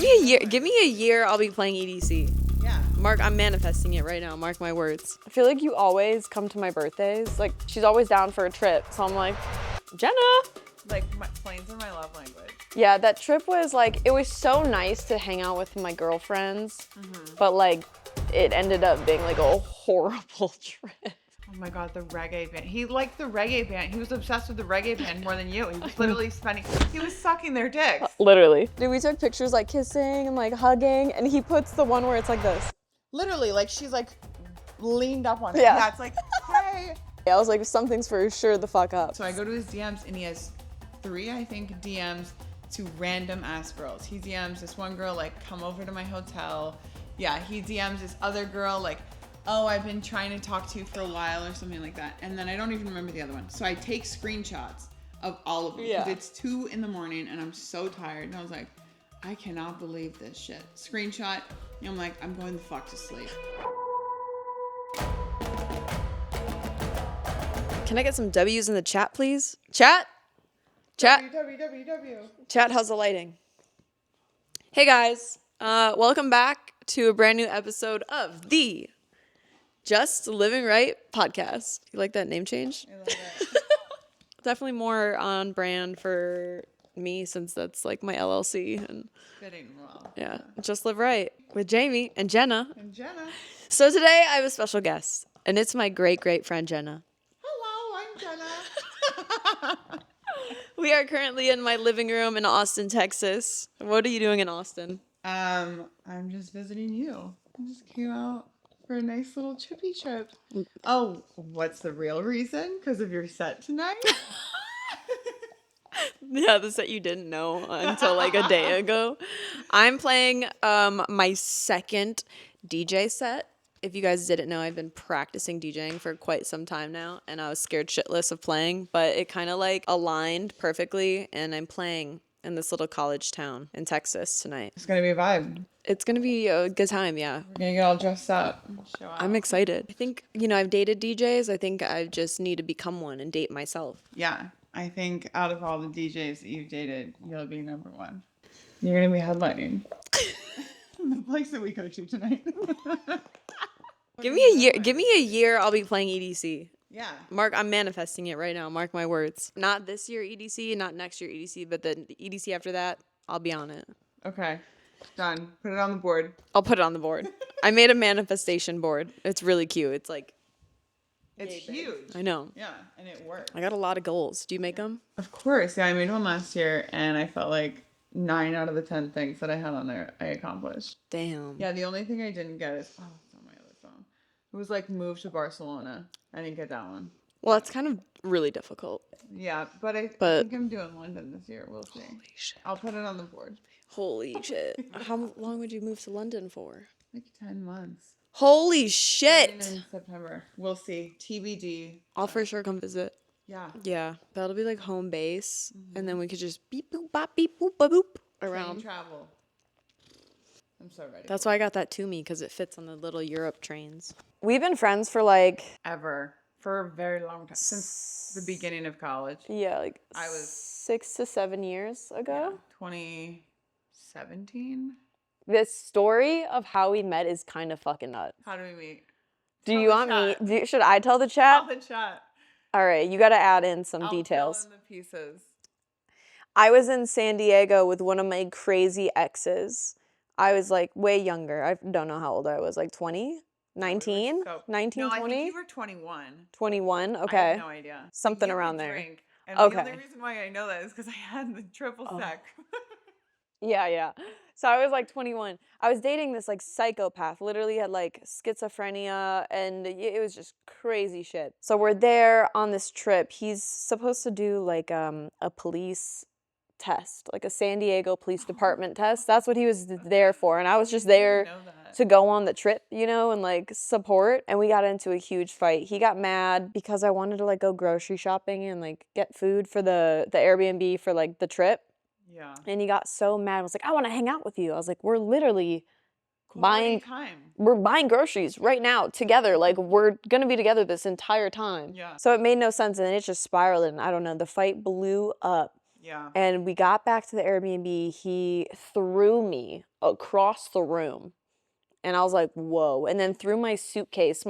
Give me a year. I'll be playing EDC. Yeah. Mark, I'm manifesting it right now. Mark my words. I feel like you always come to my birthdays. Like, she's always down for a trip. So I'm like, Jenna. Like, planes are my love language. Yeah, that trip was like, it was so nice to hang out with my girlfriends. But like, it ended up being like a horrible trip. Oh my God, the reggae band. He liked the reggae band. He was obsessed with the reggae band more than you. He was literally he was sucking their dicks. Literally. Dude, we took pictures like kissing and like hugging, and he puts the one where it's like this. Literally, like she's like leaned up on him. Yeah. Yeah, it's like, hey. I was like, something's for sure the fuck up. So I go to his DMs and he has 3, I think, DMs to random ass girls. He DMs this one girl, like, come over to my hotel. Yeah, he DMs this other girl, like, oh, I've been trying to talk to you for a while or something like that. And then I don't even remember the other one. So I take screenshots of all of them. Yeah. Because it's 2 in the morning and I'm so tired. And I was like, I cannot believe this shit. Screenshot. And I'm like, I'm going the fuck to sleep. Can I get some W's in the chat, please? Chat? Chat? W. Chat, how's the lighting? Hey guys, welcome back to a brand new episode of the Just Living Right podcast. You like that name change? I love it. Definitely more on brand for me since that's like my LLC. And Fitting well. yeah, Just Live Right with Jamie and Jenna. And Jenna. So today I have a special guest, and it's my great friend Jenna. Hello, I'm Jenna. We are currently in my living room in Austin, Texas. What are you doing in Austin? I'm just visiting you. I just came out for a nice little trippy trip. Oh, what's the real reason? Because of your set tonight? Yeah, the set you didn't know until like a day ago. I'm playing my second DJ set. If you guys didn't know, I've been practicing DJing for quite some time now, and I was scared shitless of playing, but it kind of like aligned perfectly, and I'm playing in this little college town in Texas tonight. It's going to be a vibe. It's going to be a good time, yeah. We're going to get all dressed up. And show out. I'm excited. I think, I've dated DJs. I think I just need to become one and date myself. Yeah, I think out of all the DJs that you've dated, you'll be number 1. You're going to be headlining the place that we go to tonight. Give me a year, I'll be playing EDC. Yeah. Mark, I'm manifesting it right now. Mark my words. Not this year EDC, not next year EDC, but the EDC after that, I'll be on it. Okay. Done. Put it on the board. I'll put it on the board. I made a manifestation board. It's really cute. It's like, It's huge. I know. Yeah, and it works. I got a lot of goals. Do you make them? Of course. Yeah, I made one last year, and I felt like 9 out of the 10 things that I had on there, I accomplished. Damn. Yeah, the only thing I didn't get is, oh, it's on my other phone. It was like move to Barcelona. I didn't get that one. Well, that's kind of really difficult. Yeah, but I think I'm doing London this year. We'll see. Holy shit. I'll put it on the board. Holy shit. How long would you move to London for? Like 10 months. Holy Starting shit. in September. We'll see. TBD. I'll for sure come visit. Yeah. Yeah, that'll be like home base, and then we could just beep boop bop beep boop ba boop Train around. travel. I'm so ready. That's why I got that to me, because it fits on the little Europe trains. We've been friends for like, Ever. For a very long time. Since the beginning of college. yeah, like I was 6 to 7 years ago. 2017. This story of how we met is kind of fucking nuts. How do we meet? Do Tell you the want chat. me? Should I tell the chat? Tell the chat. All right, you got to add in some I'll details. fill in the pieces. I was in San Diego with one of my crazy exes. I was like way younger. I don't know how old I was, like 20, 19, So- 19, no, 20, I think you were 21. 21. I Okay. have no idea. Something You could around there. drink, and Okay. the only reason why I know that is because I had the triple sec. Yeah. So I was like 21. I was dating this like psychopath, literally had like schizophrenia, and it was just crazy shit. So we're there on this trip. He's supposed to do like a police test, like a San Diego Police Department test. That's what he was there for. And I was just there know that. to go on the trip, and like support. And we got into a huge fight. He got mad because I wanted to like go grocery shopping and like get food for the Airbnb for like the trip. Yeah. And he got so mad. I was like, I want to hang out with you. I was like, we're literally Quality buying time. we're buying groceries right now together. Like, we're going to be together this entire time. Yeah. So it made no sense. And it just spiraled. And I don't know, the fight blew up. Yeah. And we got back to the Airbnb. He threw me across the room. And I was like, whoa. And then through my suitcase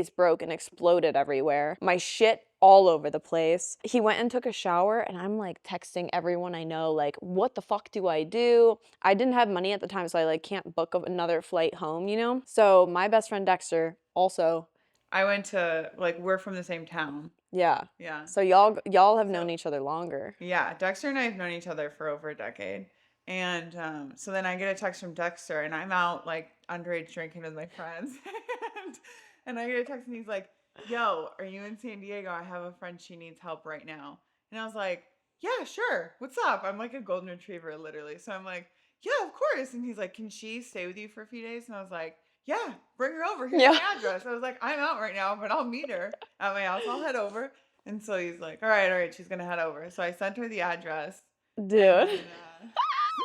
broke and exploded everywhere. My shit all over the place. He went and took a shower, and I'm like texting everyone I know, like, what the fuck do I do? I didn't have money at the time, so I like can't book another flight home, you know? So my best friend Dexter also, I went to, like, we're from the same town. yeah. Yeah. So y'all have known each other longer. Yeah. Dexter and I have known each other for over a decade. And so then I get a text from Dexter, and I'm out, like, underage drinking with my friends. and I get a text, and he's like, yo, are you in San Diego? I have a friend. She needs help right now. And I was like, yeah, sure. What's up? I'm like a golden retriever, literally. So I'm like, yeah, of course. And he's like, can she stay with you for a few days? And I was like, yeah, bring her over. Here's Yeah. my address. I was like, I'm out right now, but I'll meet her at my house. I'll head over. And so he's like, all right, she's going to head over. So I sent her the address. Dude. And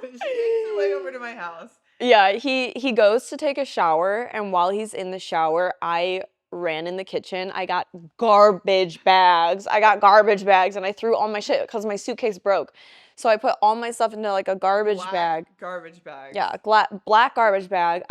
then, she makes her way over to my house. Yeah, he goes to take a shower, and while he's in the shower, I ran in the kitchen. I got garbage bags. And I threw all my shit because my suitcase broke. So I put all my stuff into like a garbage bag. Garbage bag. Yeah, black garbage bag.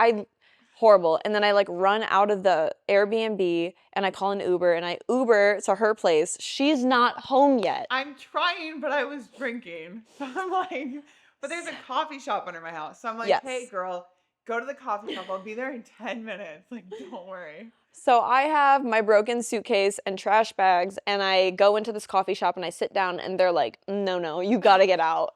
Horrible. And then I like run out of the Airbnb and I call an Uber and I Uber to her place. She's not home yet. I'm trying, but I was drinking. So I'm like, but there's a coffee shop under my house. So I'm like, Yes. hey girl, go to the coffee shop. I'll be there in 10 minutes. Like, don't worry. So I have my broken suitcase and trash bags, and I go into this coffee shop and I sit down, and they're like, no, you gotta get out.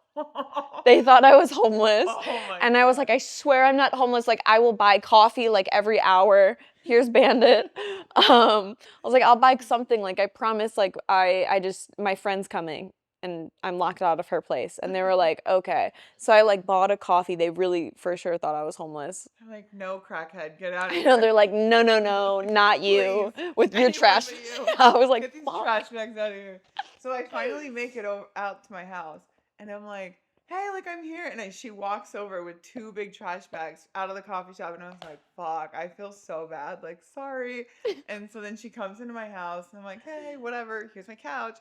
They thought I was homeless. Oh my and I was like, I swear I'm not homeless. Like, I will buy coffee like every hour. Here's Bandit. I was like, I'll buy something. Like, I promise. Like, my friend's coming and I'm locked out of her place. And they were like, okay. So I like bought a coffee. They really for sure thought I was homeless. I'm like, no, crackhead, get out of I here. know, they're like, no, not you. With your Anyone trash. but you. I was like, get these fuck. trash bags out of here. So I finally make it out to my house, and I'm like, hey, like, I'm here. And she walks over with 2 big trash bags out of the coffee shop. And I was like, fuck, I feel so bad. Like, sorry. And so then she comes into my house, and I'm like, hey, whatever. Here's my couch.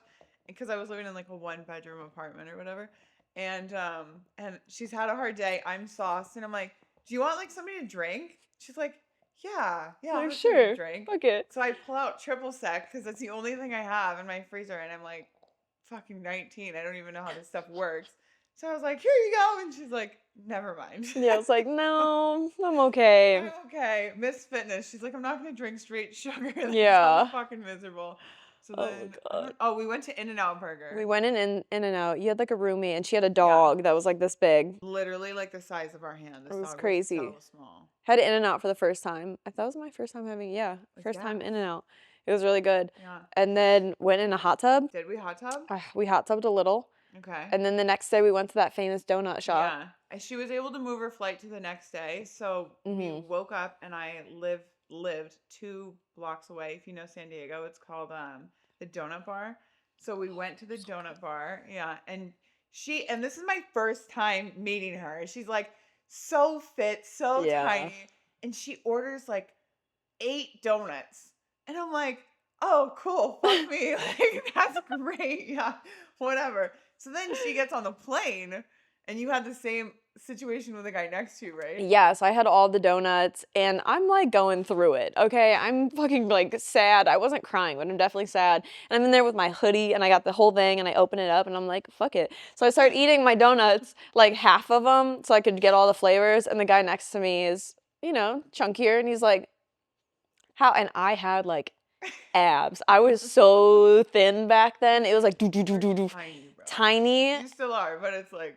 Because I was living in like a 1-bedroom apartment or whatever. And she's had a hard day. I'm sauced. And I'm like, do you want like somebody to drink? She's like, yeah, Like, I'm sure. drink. Fuck it. So I pull out triple sec because that's the only thing I have in my freezer. And I'm like, fucking 19. I don't even know how this stuff works. So I was like, here you go. And she's like, never mind. Yeah, it's like, no, I'm okay. I'm okay. Miss Fitness. She's like, I'm not going to drink straight sugar. That Yeah. sounds fucking miserable. So then, we went to In-N-Out Burger. We went in and out. You had like a roomie, and she had a dog that was like this big. Literally like the size of our hand. This It was dog crazy. Was so small. Had In-N-Out for the first time. That was my first time having, first time In-N-Out. It was really good. Yeah. And then went in a hot tub. Did we hot tub? We hot tubbed a little. Okay. And then the next day we went to that famous donut shop. Yeah. And she was able to move her flight to the next day. So we woke up, and I lived 2 blocks away. If you know San Diego, it's called the Donut Bar. So we went to the donut bar. Yeah. And this is my first time meeting her. She's like so fit, so tiny. And she orders like 8 donuts. And I'm like, oh, cool. Fuck me. Like, that's great. Yeah. Whatever. So then she gets on the plane, and you had the same situation with the guy next to you, right? Yes, I had all the donuts, and I'm like going through it, okay? I'm fucking like sad. I wasn't crying, but I'm definitely sad. And I'm in there with my hoodie, and I got the whole thing, and I open it up, and I'm like, fuck it. So I start eating my donuts, like half of them, so I could get all the flavors, and the guy next to me is, chunkier, and he's like, how? And I had like abs. I was so thin back then. It was like tiny. You still are, but it's like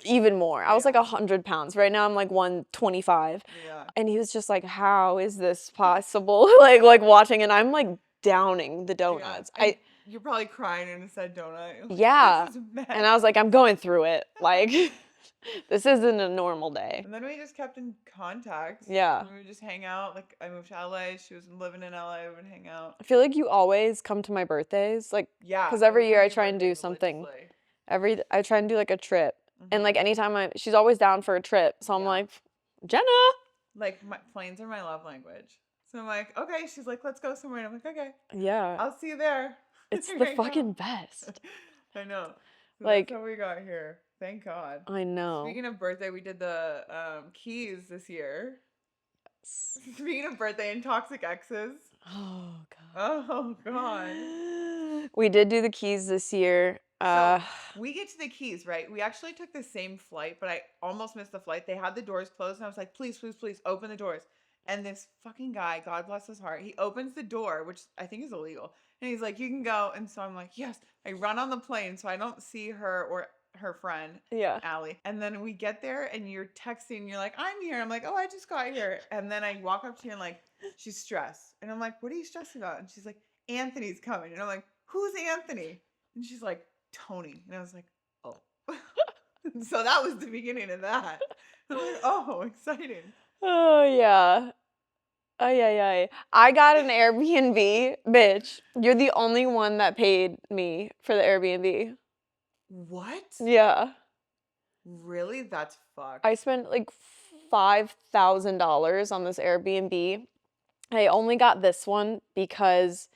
even more. I was like 100 pounds. Right now I'm like 125. Yeah. And he was just like, how is this possible? like watching, and I'm like downing the donuts. Yeah. You're probably crying in a said donut. Like, yeah. And I was like, I'm going through it. Like, this isn't a normal day. And then we just kept in contact. Yeah. And we would just hang out. Like, I moved to LA. She was living in LA. We would hang out. I feel like you always come to my birthdays. Like, yeah. Because every year I try and do something. I try and do like a trip. And like anytime she's always down for a trip. So I'm like, Jenna. Like, planes are my love language. So I'm like, okay. She's like, let's go somewhere. And I'm like, okay. Yeah. I'll see you there. It's the fucking best. I know. So Like, that's how we got here. Thank God. I know. Speaking of birthday, we did the keys this year. Speaking of birthday and toxic exes. Oh god. Oh God. We did do the keys this year. So we get to the keys, right? We actually took the same flight, but I almost missed the flight. They had the doors closed, and I was like, please, please, please, open the doors. And this fucking guy, God bless his heart, he opens the door, which I think is illegal. And he's like, you can go. And so I'm like, yes. I run on the plane so I don't see her or her friend, yeah. Allie. And then we get there and you're texting, you're like, I'm here. I'm like, oh, I just got here. And then I walk up to you and like, she's stressed. And I'm like, what are you stressed about? And she's like, Anthony's coming. And I'm like, who's Anthony? And she's like, Tony. And I was like, oh. So that was the beginning of that. I'm like, oh, exciting. Oh yeah. Ay, ay, ay. I got an Airbnb, bitch. You're the only one that paid me for the Airbnb. What? Yeah. Really? That's fucked. I spent like $5,000 on this Airbnb. I only got this one because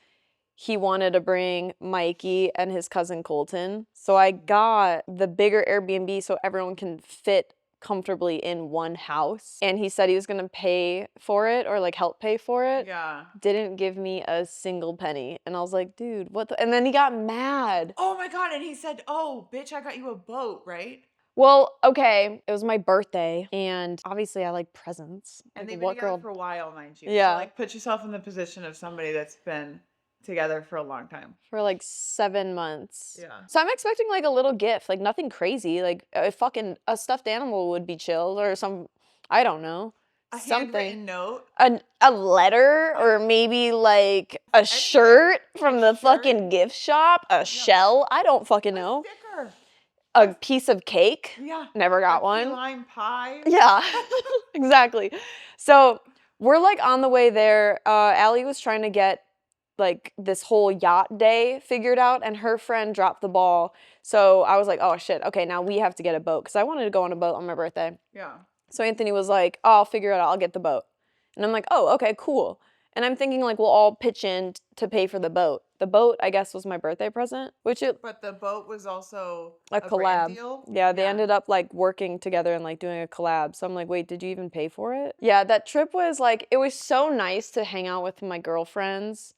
he wanted to bring Mikey and his cousin Colton. So I got the bigger Airbnb so everyone can fit comfortably in one house. And he said he was going to pay for it or like help pay for it. Yeah. Didn't give me a single penny. And I was like, dude, what the? And then he got mad. Oh my God. And he said, oh, bitch, I got you a boat, right? Well, okay, it was my birthday, and obviously I like presents. And Like, they've been what together girl? for a while, mind you. Yeah. So, like, put yourself in the position of somebody that's been together for a long time. For like 7 months. Yeah. So I'm expecting like a little gift, like nothing crazy. Like a stuffed animal would be chill or some, I don't know, A something. handwritten note. A letter or maybe like a shirt from the shirt. fucking gift shop, a shell. I don't fucking A know. sticker. A piece of cake. Yeah. Never got a one. Key lime pie. Yeah, exactly. So we're like on the way there. Allie was trying to get like this whole yacht day figured out, and her friend dropped the ball. So I was like, oh shit, okay, now we have to get a boat because I wanted to go on a boat on my birthday. Yeah. So Anthony was like, oh, I'll figure it out. I'll get the boat. And I'm like, oh, okay, cool. And I'm thinking like we'll all pitch in to pay for the boat. The boat, I guess, was my birthday present, which it But the boat was also a brand collab. deal. Yeah, they ended up like working together and like doing a collab. So I'm like, wait, did you even pay for it? Yeah, that trip was like, it was so nice to hang out with my girlfriends,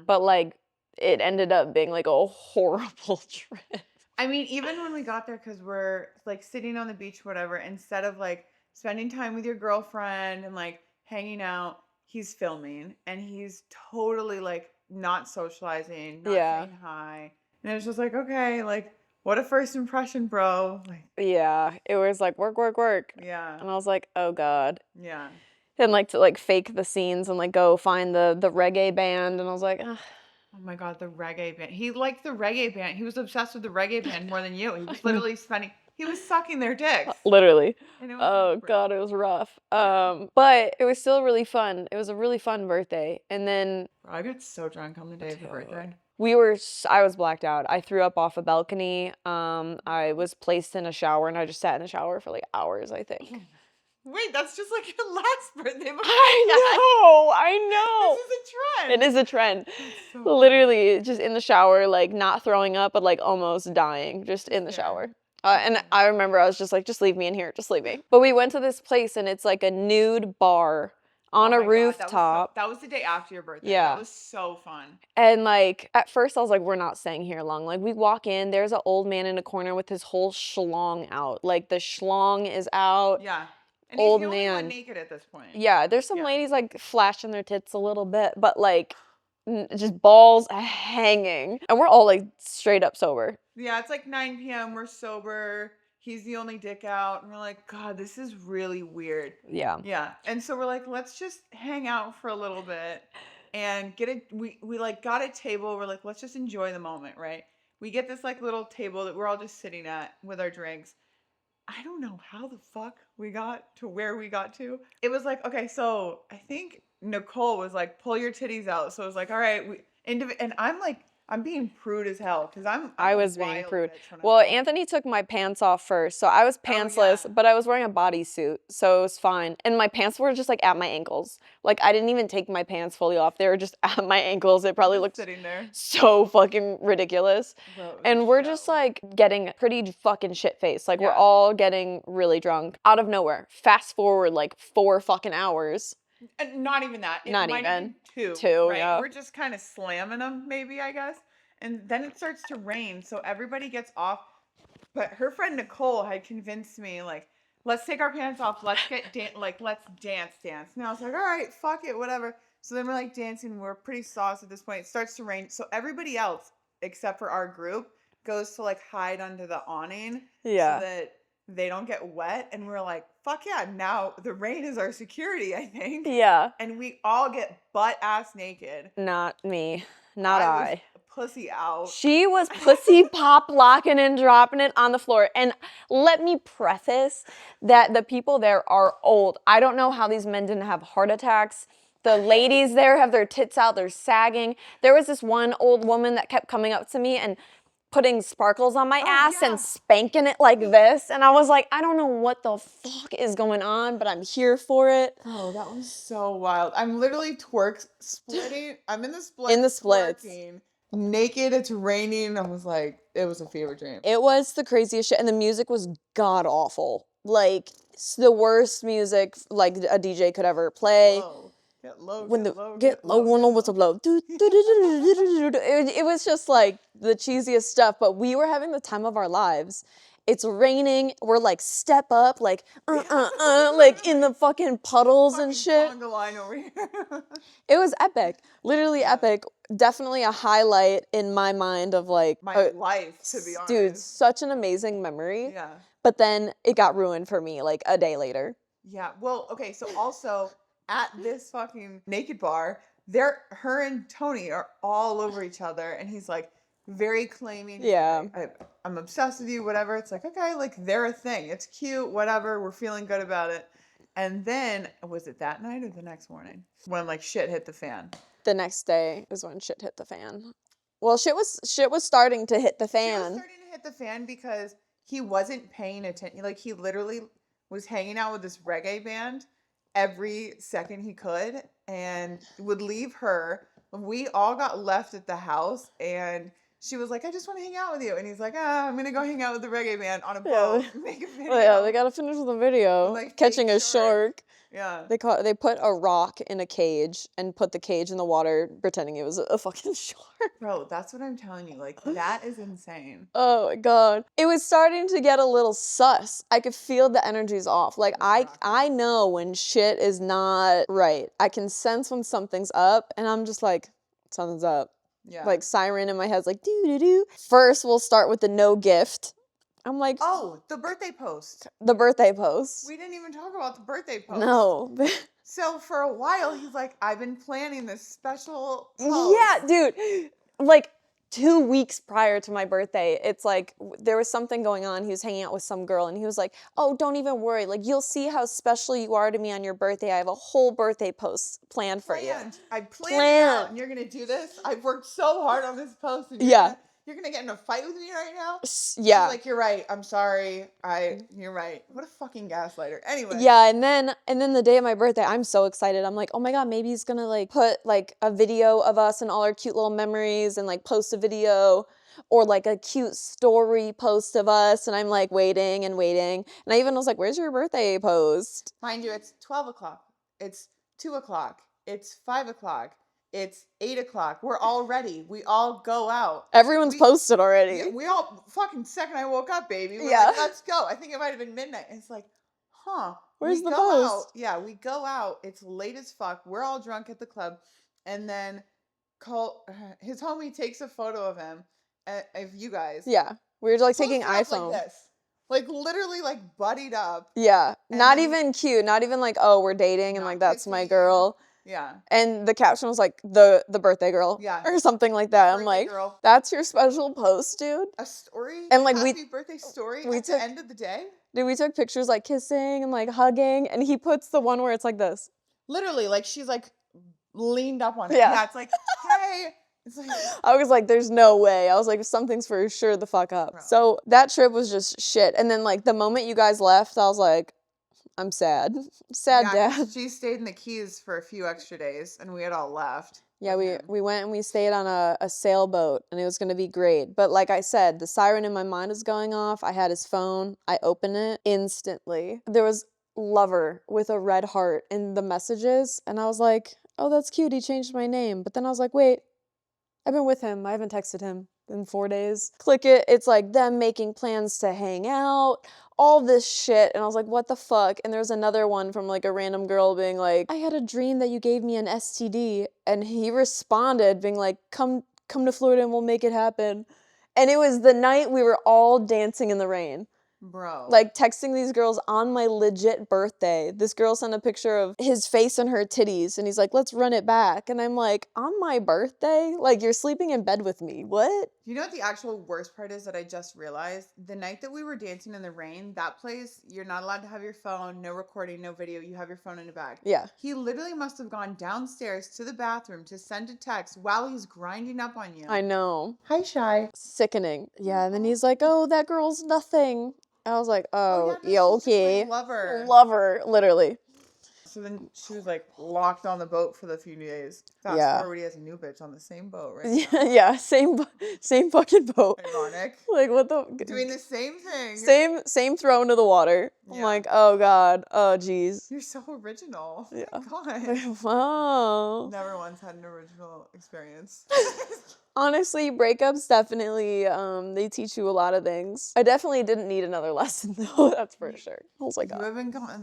but like it ended up being like a horrible trip. I mean, even when we got there, because we're like sitting on the beach, whatever, instead of like spending time with your girlfriend and like hanging out, he's filming and he's totally like not socializing, not saying hi. And it was just like, okay, like what a first impression, bro. Like, Yeah, it was like work, work, work. yeah. And I was like, oh God. Yeah. And like to like fake the scenes and like go find the reggae band. And I was like, ugh. Oh my God, the reggae band. He liked the reggae band. He was obsessed with the reggae band more than you. He was literally he was sucking their dicks. Literally. And it was Oh like, God, it was rough. But it was still really fun. It was a really fun birthday. And then bro, I got so drunk on the day of the birthday. I was blacked out. I threw up off a balcony. I was placed in a shower and I just sat in the shower for like hours, I think. Wait, that's just like your last birthday. I know. This is a trend. It is a trend. So Literally just in the shower, like not throwing up, but like almost dying, just in the shower. And I remember I was just like, just leave me in here, just leave me. But we went to this place and it's like a nude bar on a rooftop. That was the day after your birthday. Yeah. That was so fun. And like at first I was like, we're not staying here long. Like we walk in, there's an old man in a corner with his whole schlong out. Like the schlong is out. Yeah. And Old he's the only man. one naked at this point. Yeah, there's some ladies like flashing their tits a little bit, but like just balls hanging. And we're all like straight up sober. Yeah, it's like 9 p.m. We're sober. He's the only dick out. And we're like, God, this is really weird. Yeah. Yeah. And so we're like, let's just hang out for a little bit and we like got a table. We're like, let's just enjoy the moment, right? We get this like little table that we're all just sitting at with our drinks. I don't know how the fuck we got to where we got to. It was like, okay, so I think Nicole was like, pull your titties out. So it was like, all right, and I'm like, I'm being prude as hell because I'm I a was being wild prude. bitch when I'm Well, out. Anthony took my pants off first, so I was pantsless, yeah. but I was wearing a bodysuit, so it was fine. And my pants were just like at my ankles. Like I didn't even take my pants fully off; they were just at my ankles. It probably Just looked sitting there. so fucking ridiculous. Bro, it was And a we're just show. like getting pretty fucking shit faced. Like we're Yeah. all getting really drunk out of nowhere. Fast forward like 4 fucking hours. And not even that. It Not might have even. been 2. 2, right? yeah. We're just kind of slamming them, maybe, I guess. And then it starts to rain, so everybody gets off. But her friend Nicole had convinced me, like, let's take our pants off. Let's get let's dance. And I was like, all right, fuck it, whatever. So then we're like dancing. We're pretty sauce at this point. It starts to rain. So everybody else, except for our group, goes to like hide under the awning Yeah. so that they don't get wet. And we're like, fuck yeah, now the rain is our security, I think. Yeah. And we all get butt ass naked. Not me. Not was I. pussy out. She was pussy pop locking and dropping it on the floor. And let me preface that the people there are old. I don't know how these men didn't have heart attacks. The ladies there have their tits out, they're sagging. There was this one old woman that kept coming up to me and putting sparkles on my ass yeah. and spanking it like this. And I was like, I don't know what the fuck is going on, but I'm here for it. Oh, that was so wild. I'm literally splitting. I'm in the splits. In the splits. Twerking, naked, it's raining. I was like, it was a fever dream. It was the craziest shit. And the music was god awful. Like, it's the worst music like a DJ could ever play. Low. Get low, When get the low, get low, one was a blow. It was just like the cheesiest stuff, but we were having the time of our lives. It's raining. We're like step up, like like in the fucking puddles and shit. Conga line over here. It was epic, literally epic. Definitely a highlight in my mind of like My life, to be honest. dude, such an amazing memory. Yeah. But then it got ruined for me like a day later. Yeah. Well, okay. So also at this fucking naked bar, her and Tony are all over each other, and he's like very claiming. Yeah. I'm obsessed with you. Whatever. It's like, okay, like they're a thing. It's cute. Whatever. We're feeling good about it. And then was it that night or the next morning when like shit hit the fan? The next day is when shit hit the fan. Well, shit was starting to hit the Shit was fan. starting to hit the fan because he wasn't paying attention. Like he literally was hanging out with this reggae band every second he could and would leave her. We all got left at the house and she was like, I just want to hang out with you. And he's like, I'm going to go hang out with the reggae band on a boat. Make a video. Well, yeah, they gotta finish with the video. Like, Catching fake a shark. Yeah. They put a rock in a cage and put the cage in the water, pretending it was a fucking shark. Bro, that's what I'm telling you. Like, that is insane. Oh my god. It was starting to get a little sus. I could feel the energies off. Like I know when shit is not right. I can sense when something's up and I'm just like, something's up. Yeah. Like siren in my head's like doo doo doo. First we'll start with the no gift. I'm like, oh, the birthday post. The birthday post. We didn't even talk about the birthday post. No. So for a while, he's like, I've been planning this special post. Yeah, dude. Like 2 weeks prior to my birthday, it's like there was something going on. He was hanging out with some girl and he was like, oh, don't even worry. Like, you'll see how special you are to me on your birthday. I have a whole birthday post planned for you. I planned it out and you're going to do this? I've worked so hard on this post. And you're gonna get in a fight with me right now? Yeah. She's like, you're right. I'm sorry. You're right. What a fucking gaslighter. Anyway. Yeah, and then the day of my birthday, I'm so excited. I'm like, oh my god, maybe he's gonna like put like a video of us and all our cute little memories and like post a video or like a cute story post of us. And I'm like waiting and waiting. And I even was like, where's your birthday post? Mind you, it's 12 o'clock. It's 2 o'clock. It's 5 o'clock. It's 8 o'clock. We're all ready. We all go out. Everyone's posted already. Yeah, we all fucking second I woke up, baby. We're Yeah. like, let's go. I think it might have been midnight. And it's like, where's the go post? Out. Yeah, we go out. It's late as fuck. We're all drunk at the club. And then his homie takes a photo of him, of you guys. Yeah. We were like taking Posted iPhone. like this. Like literally like buddied up. Yeah. Not then- even cute. Not even like, oh, we're dating and Not like that's my kissing. girl. Yeah. And the caption was like the birthday girl. Yeah. Or something like that. I'm Birthday like, girl. that's your special post, dude? A story? And, like, Happy birthday story we at took- the end of the day? Dude, we took pictures like kissing and like hugging, and he puts the one where it's like this. Literally, like she's like leaned up on it. Yeah. Yeah, it's like, hey, It's like, I was like, there's no way. I was like, something's for sure the fuck up. Bro. So that trip was just shit. And then like the moment you guys left, I was like, I'm sad. Sad yeah, dad. 'cause she stayed in the Keys for a few extra days, and we had all left. Yeah, with we him. we went and we stayed on a sailboat and it was gonna be great. But like I said, the siren in my mind was going off. I had his phone. I opened it instantly. There was lover with a red heart in the messages, and I was like, oh, that's cute. He changed my name. But then I was like, wait, I've been with him. I haven't texted him in 4 days. Click it. It's like them making plans to hang out, all this shit. And I was like, what the fuck? And there's another one from like a random girl being like, I had a dream that you gave me an STD. And he responded being like, come to Florida and we'll make it happen. And it was the night we were all dancing in the rain. Bro. Like texting these girls on my legit birthday. This girl sent a picture of his face and her titties and he's like, let's run it back. And I'm like, on my birthday? Like you're sleeping in bed with me. What? You know what the actual worst part is that I just realized? The night that we were dancing in the rain, that place, you're not allowed to have your phone, no recording, no video. You have your phone in a bag. Yeah. He literally must have gone downstairs to the bathroom to send a text while he's grinding up on you. I know. Hi, Shy. Sickening. Yeah, and then he's like, oh, that girl's nothing. I was like, oh, yeah, yo, this is just my okay. lover. Lover, literally. So then she was like locked on the boat for the few days. Fast Yeah. forward, he has a new bitch on the same boat right now. Yeah, same fucking boat. Ironic. Like what the Doing the same thing. same throw into the water. I'm Yeah. like, oh god, oh jeez. You're so original. Yeah. Oh my God. Wow. Never once had an original experience. Honestly, breakups definitely they teach you a lot of things. I definitely didn't need another lesson though, that's for sure. I was like,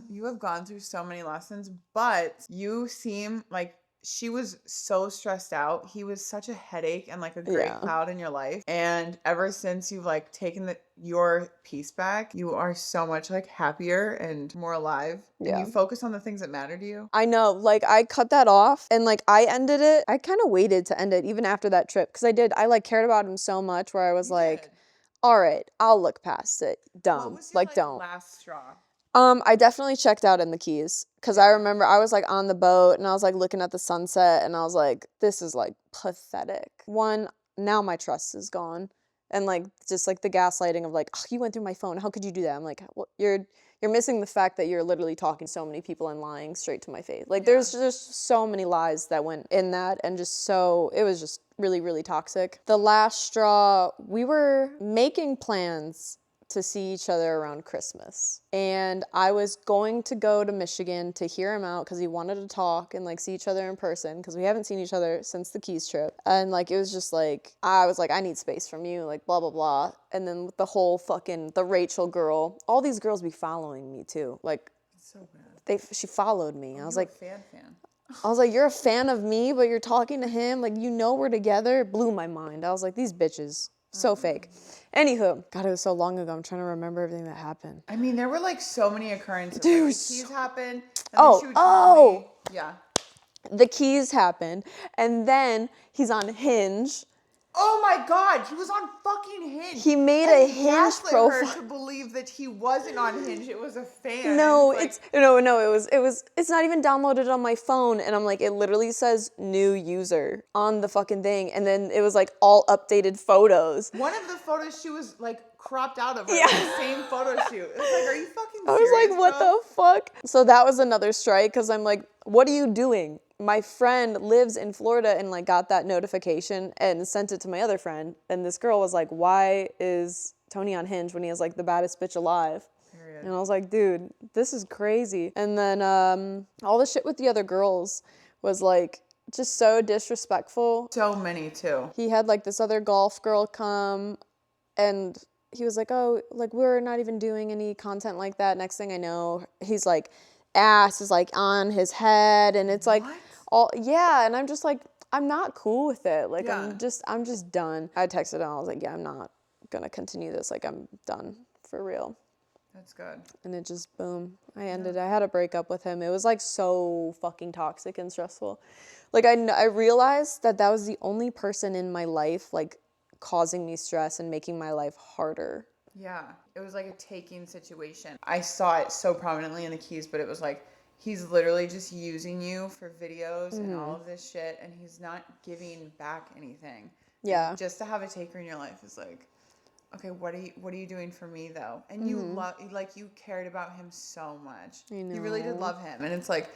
You have gone through so many lessons, but you seem like she was so stressed out. He was such a headache and like a great Yeah. cloud in your life. And ever since you've like taken your peace back, you are so much like happier and more alive. Yeah. And you focus on the things that matter to you. I know, like I cut that off and like I ended it. I kind of waited to end it even after that trip because I like cared about him so much where I was You like, did. all right, I'll look past it. Dumb. What was your Like don't. last straw? I definitely checked out in the Keys because I remember I was like on the boat and I was like looking at the sunset and I was like, this is like pathetic. One, now my trust is gone. And like just like the gaslighting of like, oh, you went through my phone. How could you do that? I'm like, well, you're missing the fact that you're literally talking to so many people and lying straight to my face. Like there's just so many lies that went in that and just so it was just really, really toxic. The last straw, we were making plans to see each other around Christmas. And I was going to go to Michigan to hear him out because he wanted to talk and like see each other in person because we haven't seen each other since the Keys trip. And like it was just like, I was like, I need space from you, like blah, blah, blah. And then with the whole fucking, the Rachel girl, all these girls be following me too. Like It's so bad. she followed me. I was like, fan. I was like, you're a fan of me, but you're talking to him. Like, you know we're together. It blew my mind. I was like, these bitches, so fake. Anywho, God, it was so long ago. I'm trying to remember everything that happened. I mean, there were like so many occurrences. Dude, Like, the Keys happened. And Oh, then she would call me. Yeah. The Keys happened, and then he's on Hinge. Oh my God, he was on fucking Hinge. He made And a Hinge gaslit profile. her to believe that he wasn't on Hinge. It was a fan. No, And it's not even downloaded on my phone, and I'm like, it literally says new user on the fucking thing, and then it was like all updated photos. one of the photos she was like cropped out of her. Yeah. The same photo shoot. It was like, are you fucking I serious? was like, what bro? the fuck? So that was another strike because I'm like, what are you doing? My friend lives in Florida and like got that notification and sent it to my other friend. And this girl was like, why is Tony on Hinge when he is like the baddest bitch alive? Period. And I was like, dude, this is crazy. And then all the shit with the other girls was like just so disrespectful. So many too. He had like this other golf girl come and he was like, oh, like we're not even doing any content like that. Next thing I know, he's like, ass is like on his head and it's like What? and I'm just like, I'm not cool with it. Like I'm just done. I texted him, I was like, yeah, I'm not gonna continue this. Like I'm done for real. That's good. And it just boom, I ended. I had a breakup with him. It was like so fucking toxic and stressful. Like I realized that was the only person in my life like causing me stress and making my life harder. Yeah, it was like a taking situation. I saw it so prominently in the Keys, but it was like he's literally just using you for videos and all of this shit, and he's not giving back anything. Yeah. And just to have a taker in your life is like, okay, what are you doing for me though? And you you cared about him so much. I know. You really did love him, and it's like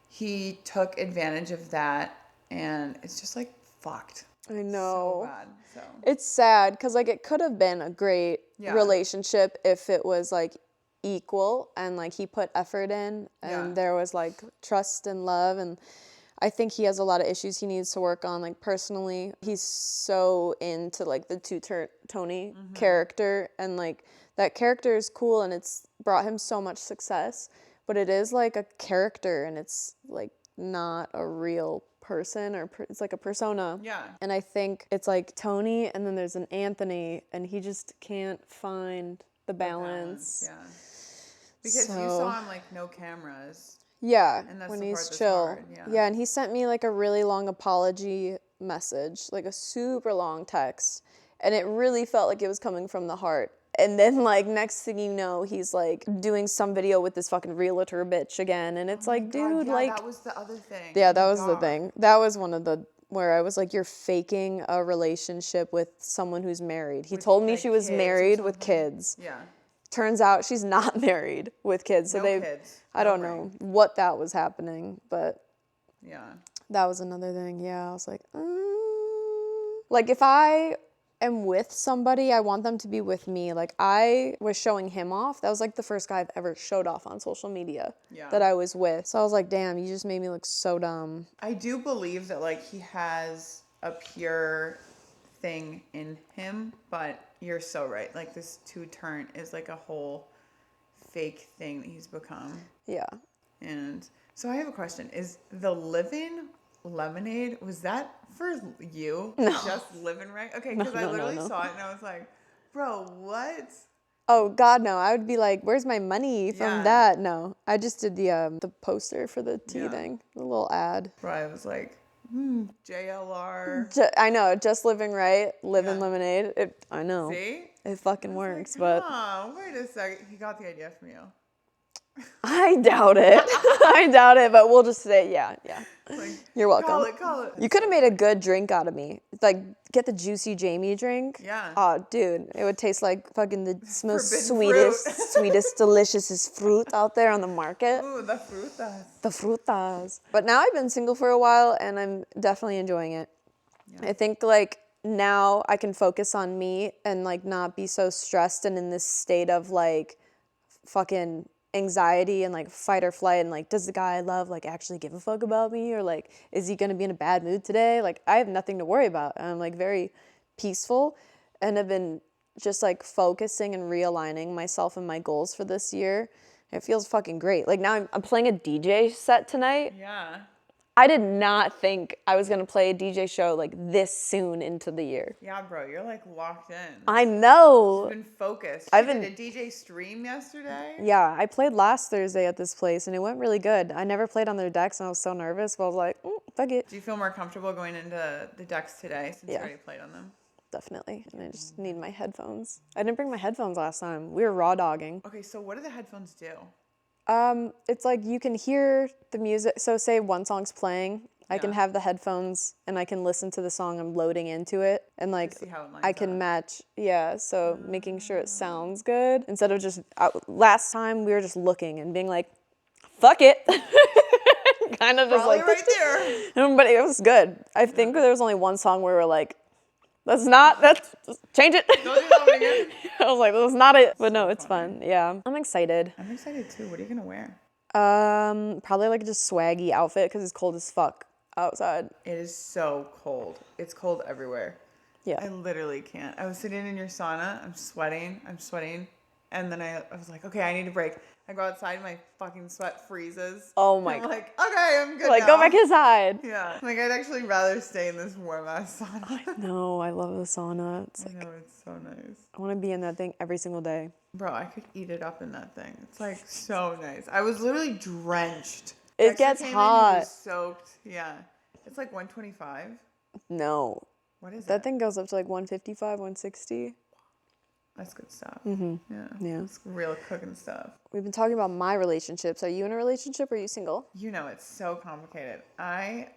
he took advantage of that, and it's just like fucked. I know. So bad. So It's sad because like it could have been a great relationship if it was like equal and like he put effort in and there was like trust and love, and I think he has a lot of issues he needs to work on like personally. He's so into like the Tony character, and like that character is cool and it's brought him so much success, but it is like a character and it's like not a real person, or it's like a persona. Yeah. And I think it's like Tony and then there's an Anthony, and he just can't find the balance. Yeah. Because you saw him like no cameras. Yeah, And that's when the he's part that's chill. hard, Yeah, and he sent me like a really long apology message, like a super long text, and it really felt like it was coming from the heart. And then like next thing you know, he's like doing some video with this fucking realtor bitch again, and it's like, dude, like that was the other thing. yeah, that was the thing. That was one of the where I was like, you're faking a relationship with someone who's married. He told me like she was kids or married with something? kids. Yeah. Turns out she's not married with kids. So No they kids. I No don't ring. know what that was happening, but Yeah. that was another thing. Yeah, I was like, like if I am with somebody, I want them to be with me. Like I was showing him off. That was like the first guy I've ever showed off on social media that I was with. So I was like, damn, you just made me look so dumb. I do believe that like he has a pure thing in him, but you're so right. Like this two-turn is like a whole fake thing that he's become. Yeah. And so I have a question. Is the Living Lemonade, was that for you? No. Just living right? Okay, because I literally saw it and I was like, bro, what? Oh God, no! I would be like, "Where's my money from Yeah. that?" No, I just did the poster for the tea Yeah. thing, the little ad. Bro, I was like, JLR. I know, just living right, living Yeah. lemonade. I know, See? it fucking I was works, like, but oh, wait a second. He got the idea from you. I doubt it. I doubt it, but we'll just say, yeah. Like, You're welcome. Call it. You could have made a good drink out of me. Like, get the Juicy Jamie drink. Yeah. Oh, dude, it would taste like fucking the most Forbidden sweetest, deliciousest fruit out there on the market. Ooh, the frutas. The frutas. But now I've been single for a while, and I'm definitely enjoying it. I think, like, now I can focus on me and, like, not be so stressed and in this state of, like, fucking anxiety and like fight or flight, and like, does the guy I love like actually give a fuck about me, or like, is he gonna be in a bad mood today? Like, I have nothing to worry about, and I'm like very peaceful, and have been just like focusing and realigning myself and my goals for this year. It feels fucking great. Like now I'm playing a DJ set tonight. Yeah. I did not think I was gonna play a DJ show like this soon into the year. Yeah, bro, you're like locked in. I know. You've been focused. I've You been- did a DJ stream yesterday? Yeah, I played last Thursday at this place, and it went really good. I never played on their decks, and I was so nervous, but I was like, fuck it. Do you feel more comfortable going into the decks today since you Yeah. already played on them? Definitely. And I just need my headphones. I didn't bring my headphones last time. We were raw dogging. Okay, so what do the headphones do? It's like you can hear the music. So say one song's playing, I can Yeah. have the headphones and I can listen to the song I'm loading into it, and like see how it lines I can up. match. Yeah, so making sure it sounds good instead of just last time we were just looking and being like, fuck it. Kind of just Probably like right there. But it was good. I think there was only one song where we were like, that's change it. Don't do that one again. I was like, that's not it. But no, it's fun. Yeah. I'm excited. I'm excited too. What are you gonna wear? Probably like just swaggy outfit because it's cold as fuck outside. It is so cold. It's cold everywhere. Yeah. I literally can't. I was sitting in your sauna. I'm sweating. And then I was like, okay, I need a break. I go outside, my fucking sweat freezes. Oh my I'm God. like, okay, I'm good Like, now. go back inside. Yeah. Like, I'd actually rather stay in this warm ass sauna. No, I love the sauna. It's I like, know, it's so nice. I want to be in that thing every single day. Bro, I could eat it up in that thing. It's like so nice. I was literally drenched. It Dexter gets came in, he hot. was soaked. Yeah. It's like 125. No. What is That it? thing goes up to like 155, 160. That's good stuff. Yeah. Yeah. It's real cooking stuff. We've been talking about my relationships. Are you in a relationship or are you single? You know, it's so complicated. I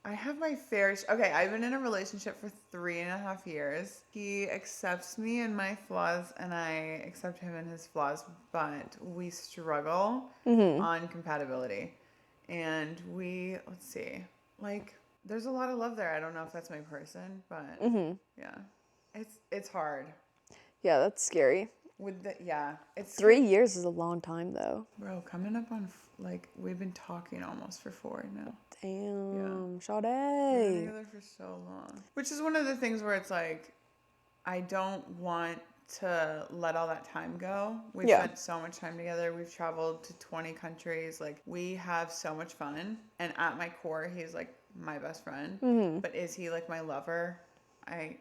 have my fair. Okay, I've been in a relationship for 3.5 years. He accepts me and my flaws, and I accept him and his flaws, but we struggle on compatibility. And let's see, like, there's a lot of love there. I don't know if that's my person, but yeah, it's hard. Yeah, that's scary. It's 3 years is a long time though. bro, coming up on like we've been talking almost for 4 now. Damn, We've been Sade. together for so long. Which is one of the things where it's like, I don't want to let all that time go. We've spent so much time together. We've traveled to 20 countries. Like, we have so much fun. And at my core, he's like my best friend. But is he like my lover? That's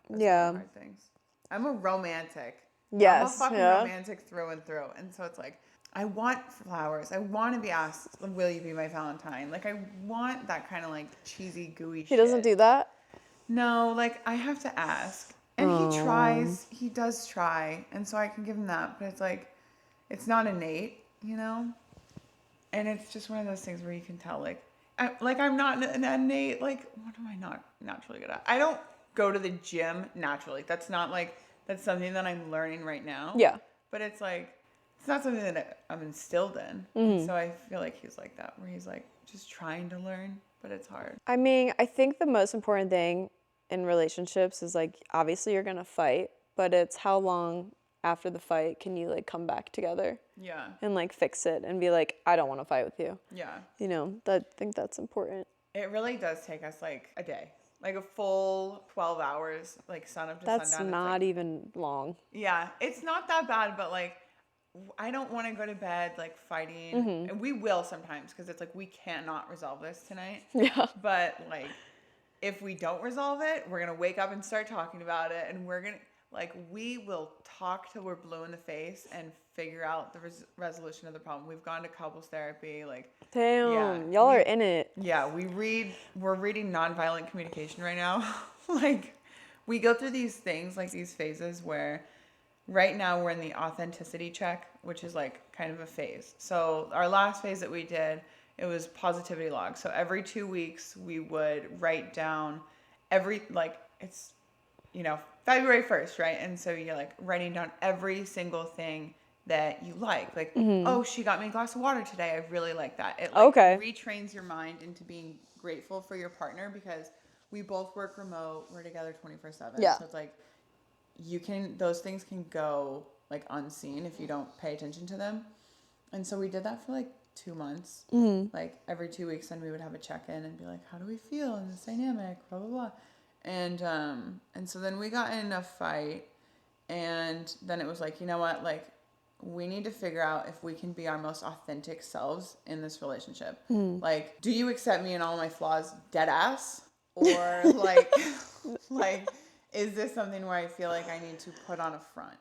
one of the hard things. I'm a romantic. Yes. I'm a fucking romantic through and through. And so it's like, I want flowers. I want to be asked, will you be my Valentine? Like, I want that kind of like cheesy, gooey shit. He doesn't do that? No, like, I have to ask. And he does try. And so I can give him that. But it's like, it's not innate, you know? And it's just one of those things where you can tell, like, I'm not an innate, like, what am I not naturally good at? I don't go to the gym naturally. That's something that I'm learning right now. Yeah. But it's like, it's not something that I'm instilled in. So I feel like he's like that, where he's like just trying to learn, but it's hard. I mean, I think the most important thing in relationships is like, obviously you're gonna fight, but it's how long after the fight can you like come back together? Yeah. And like fix it and be like, I don't want to fight with you. Yeah. You know, I think that's important. It really does take us like a day, like a full 12 hours, like sun up to sundown. That's not even long. Yeah, it's not that bad, but like, I don't want to go to bed like fighting, and we will sometimes because it's like we cannot resolve this tonight. Yeah. But like, if we don't resolve it, we're gonna wake up and start talking about it, and we will talk till we're blue in the face and figure out the resolution of the problem. We've gone to couples therapy, like. Damn, y'all are in it. Yeah, we're reading nonviolent communication right now. Like, we go through these things, like these phases where. Right now, we're in the authenticity check, which is like kind of a phase. So our last phase that we did, it was positivity log. So every 2 weeks, we would write down it's, February 1st, right? And so you're like writing down every single thing that you like. Like, oh, she got me a glass of water today. I really like that. It retrains your mind into being grateful for your partner because we both work remote. We're together 24/7. Yeah. So it's like, those things can go like unseen if you don't pay attention to them. And so we did that for like 2 months, like every 2 weeks, and we would have a check-in and be like, how do we feel in this dynamic, blah, blah, blah. And so then we got in a fight, and then it was like, you know what, like, we need to figure out if we can be our most authentic selves in this relationship. Like, do you accept me and all my flaws dead ass? Or like, is this something where I feel like I need to put on a front?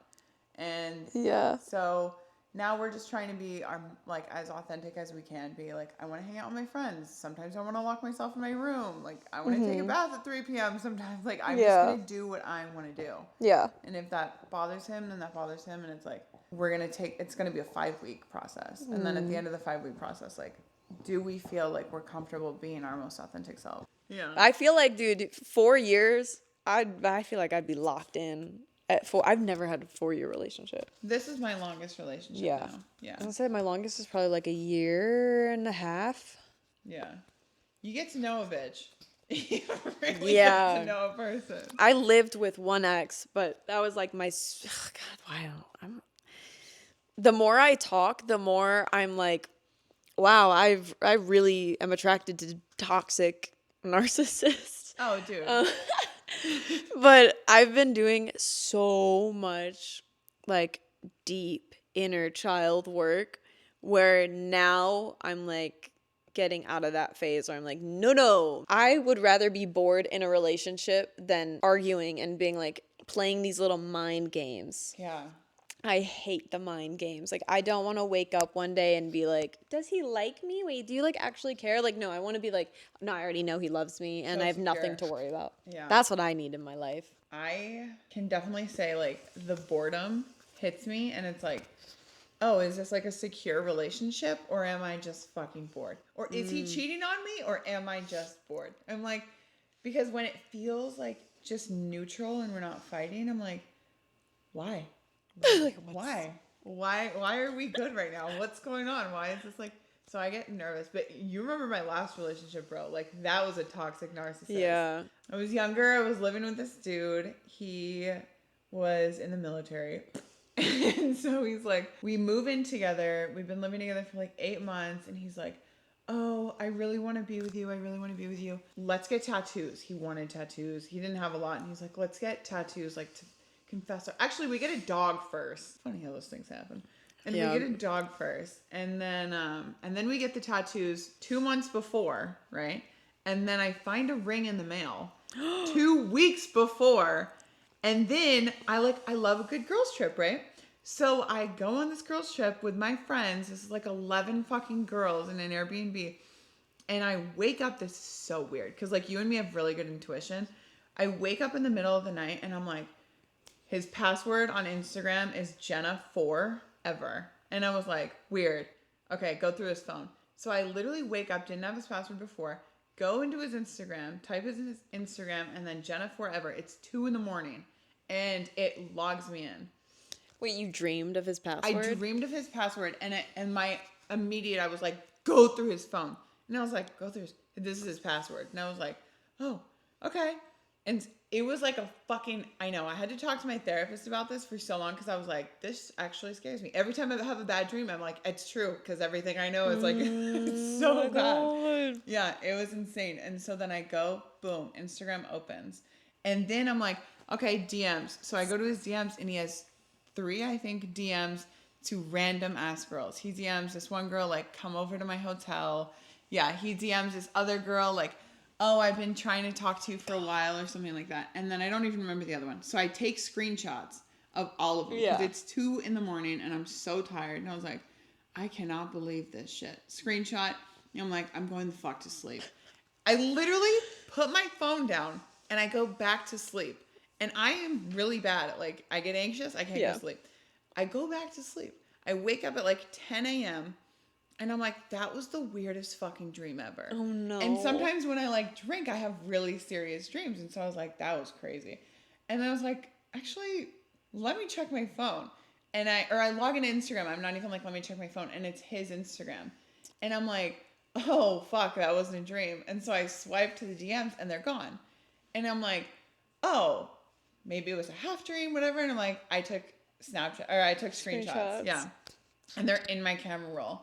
And so now we're just trying to be as authentic as we can be. Like, I want to hang out with my friends. Sometimes I want to lock myself in my room. Like, I want to take a bath at 3 p.m. sometimes. Like, I'm just going to do what I want to do. Yeah. And if that bothers him, then that bothers him. And it's like, it's going to be a 5-week process. And then at the end of the 5-week process, like, do we feel like we're comfortable being our most authentic self? Yeah. I feel like, dude, 4 years, I feel like I'd be locked in at 4. I've never had a 4-year relationship. This is my longest relationship now. Yeah. I was gonna say my longest is probably like a year and a half. Yeah. You get to know a bitch. You really get to know a person. I lived with one ex, but that was like the more I talk, the more I'm like, wow, I really am attracted to toxic narcissists. Oh, dude. But I've been doing so much like deep inner child work where now I'm like getting out of that phase where I'm like, no. I would rather be bored in a relationship than arguing and being like playing these little mind games. Yeah. I hate the mind games. Like, I don't want to wake up one day and be like, does he like me? Wait, do you like actually care? Like, no, I want to be like, no, I already know he loves me and I have nothing to worry about. Yeah. That's what I need in my life. I can definitely say like the boredom hits me and it's like, oh, is this like a secure relationship or am I just fucking bored? Or is he cheating on me or am I just bored? I'm like, because when it feels like just neutral and we're not fighting, I'm like, why? Like, Why? Why are we good right now? What's going on? Why is this like so I get nervous, but you remember my last relationship, bro. Like that was a toxic narcissist. Yeah. I was younger, I was living with this dude. He was in the military. And so he's like, we move in together. We've been living together for like 8 months and he's like, oh, I really want to be with you. I really want to be with you. Let's get tattoos. He wanted tattoos. He didn't have a lot. And he's like, let's get tattoos, like to confess. Actually, we get a dog first. Funny how those things happen. And Yeah. we get a dog first. And then we get the tattoos 2 months before, right? And then I find a ring in the mail 2 weeks before. And then I love a good girls trip, right? So I go on this girls trip with my friends. This is like 11 fucking girls in an Airbnb. And I wake up, this is so weird. Because like you and me have really good intuition. I wake up in the middle of the night and I'm like, his password on Instagram is Jenna forever. And I was like, weird. Okay, go through his phone. So I literally wake up, didn't have his password before, go into his Instagram, type his Instagram, and then Jenna forever. It's 2 a.m. and it logs me in. Wait, you dreamed of his password? I dreamed of his password and my immediate, I was like, go through his phone. And I was like, this is his password. And I was like, oh, okay. And it was like a fucking, I know, I had to talk to my therapist about this for so long because I was like, this actually scares me. Every time I have a bad dream, I'm like, it's true because everything I know is like, it's so bad. God. Yeah, it was insane. And so then I go, boom, Instagram opens. And then I'm like, okay, DMs. So I go to his DMs and he has 3, I think, DMs to random ass girls. He DMs this one girl, like, come over to my hotel. Yeah, he DMs this other girl, like, oh, I've been trying to talk to you for a while or something like that. And then I don't even remember the other one. So I take screenshots of all of them. Because it's 2 a.m. and I'm so tired. And I was like, I cannot believe this shit. Screenshot. And I'm like, I'm going the fuck to sleep. I literally put my phone down and I go back to sleep. And I am really bad at like, I get anxious, I can't go to sleep. I go back to sleep. I wake up at like 10 a.m. and I'm like, that was the weirdest fucking dream ever. Oh no. And sometimes when I like drink, I have really serious dreams. And so I was like, that was crazy. And then I was like, actually, let me check my phone. And I log into Instagram. I'm not even like, let me check my phone. And it's his Instagram. And I'm like, oh, fuck, that wasn't a dream. And so I swipe to the DMs and they're gone. And I'm like, oh, maybe it was a half dream, whatever. And I'm like, I took screenshots. Yeah. And they're in my camera roll.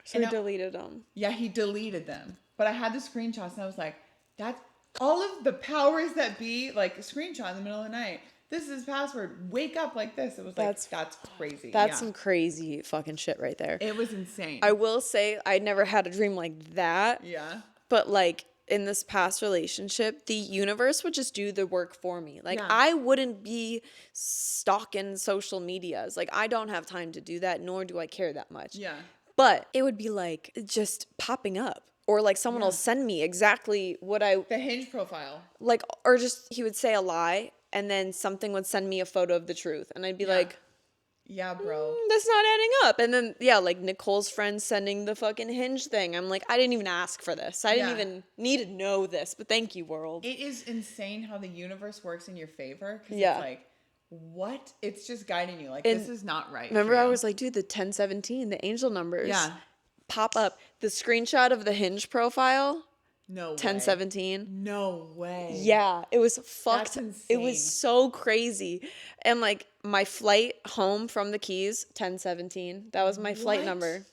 So he deleted them. Yeah, he deleted them. But I had the screenshots and I was like, that's all of the powers that be, like a screenshot in the middle of the night. This is his password. Wake up like this. It was like, that's crazy. That's some crazy fucking shit right there. It was insane. I will say I never had a dream like that. Yeah. But like in this past relationship, the universe would just do the work for me. Like Yeah. I wouldn't be stalking social medias. Like I don't have time to do that, nor do I care that much. Yeah. But it would be like just popping up. Or like someone will send me exactly what The Hinge profile. like, or just he would say a lie and then something would send me a photo of the truth. And I'd be like, Yeah, bro. that's not adding up. And then, yeah, like Nicole's friend sending the fucking Hinge thing. I'm like, I didn't even ask for this. I didn't even need to know this, but thank you, world. It is insane how the universe works in your favor. Because Yeah. it's like, what? It's just guiding you. Like, this is not right. Remember, for I you. was like, dude, the 1017, the angel numbers. Yeah. Pop up. The screenshot of the Hinge profile, No way. 1017. No way. Yeah, it was fucked. That's It was insane. so crazy. And like my flight home from the Keys, 1017. That was my flight What? number.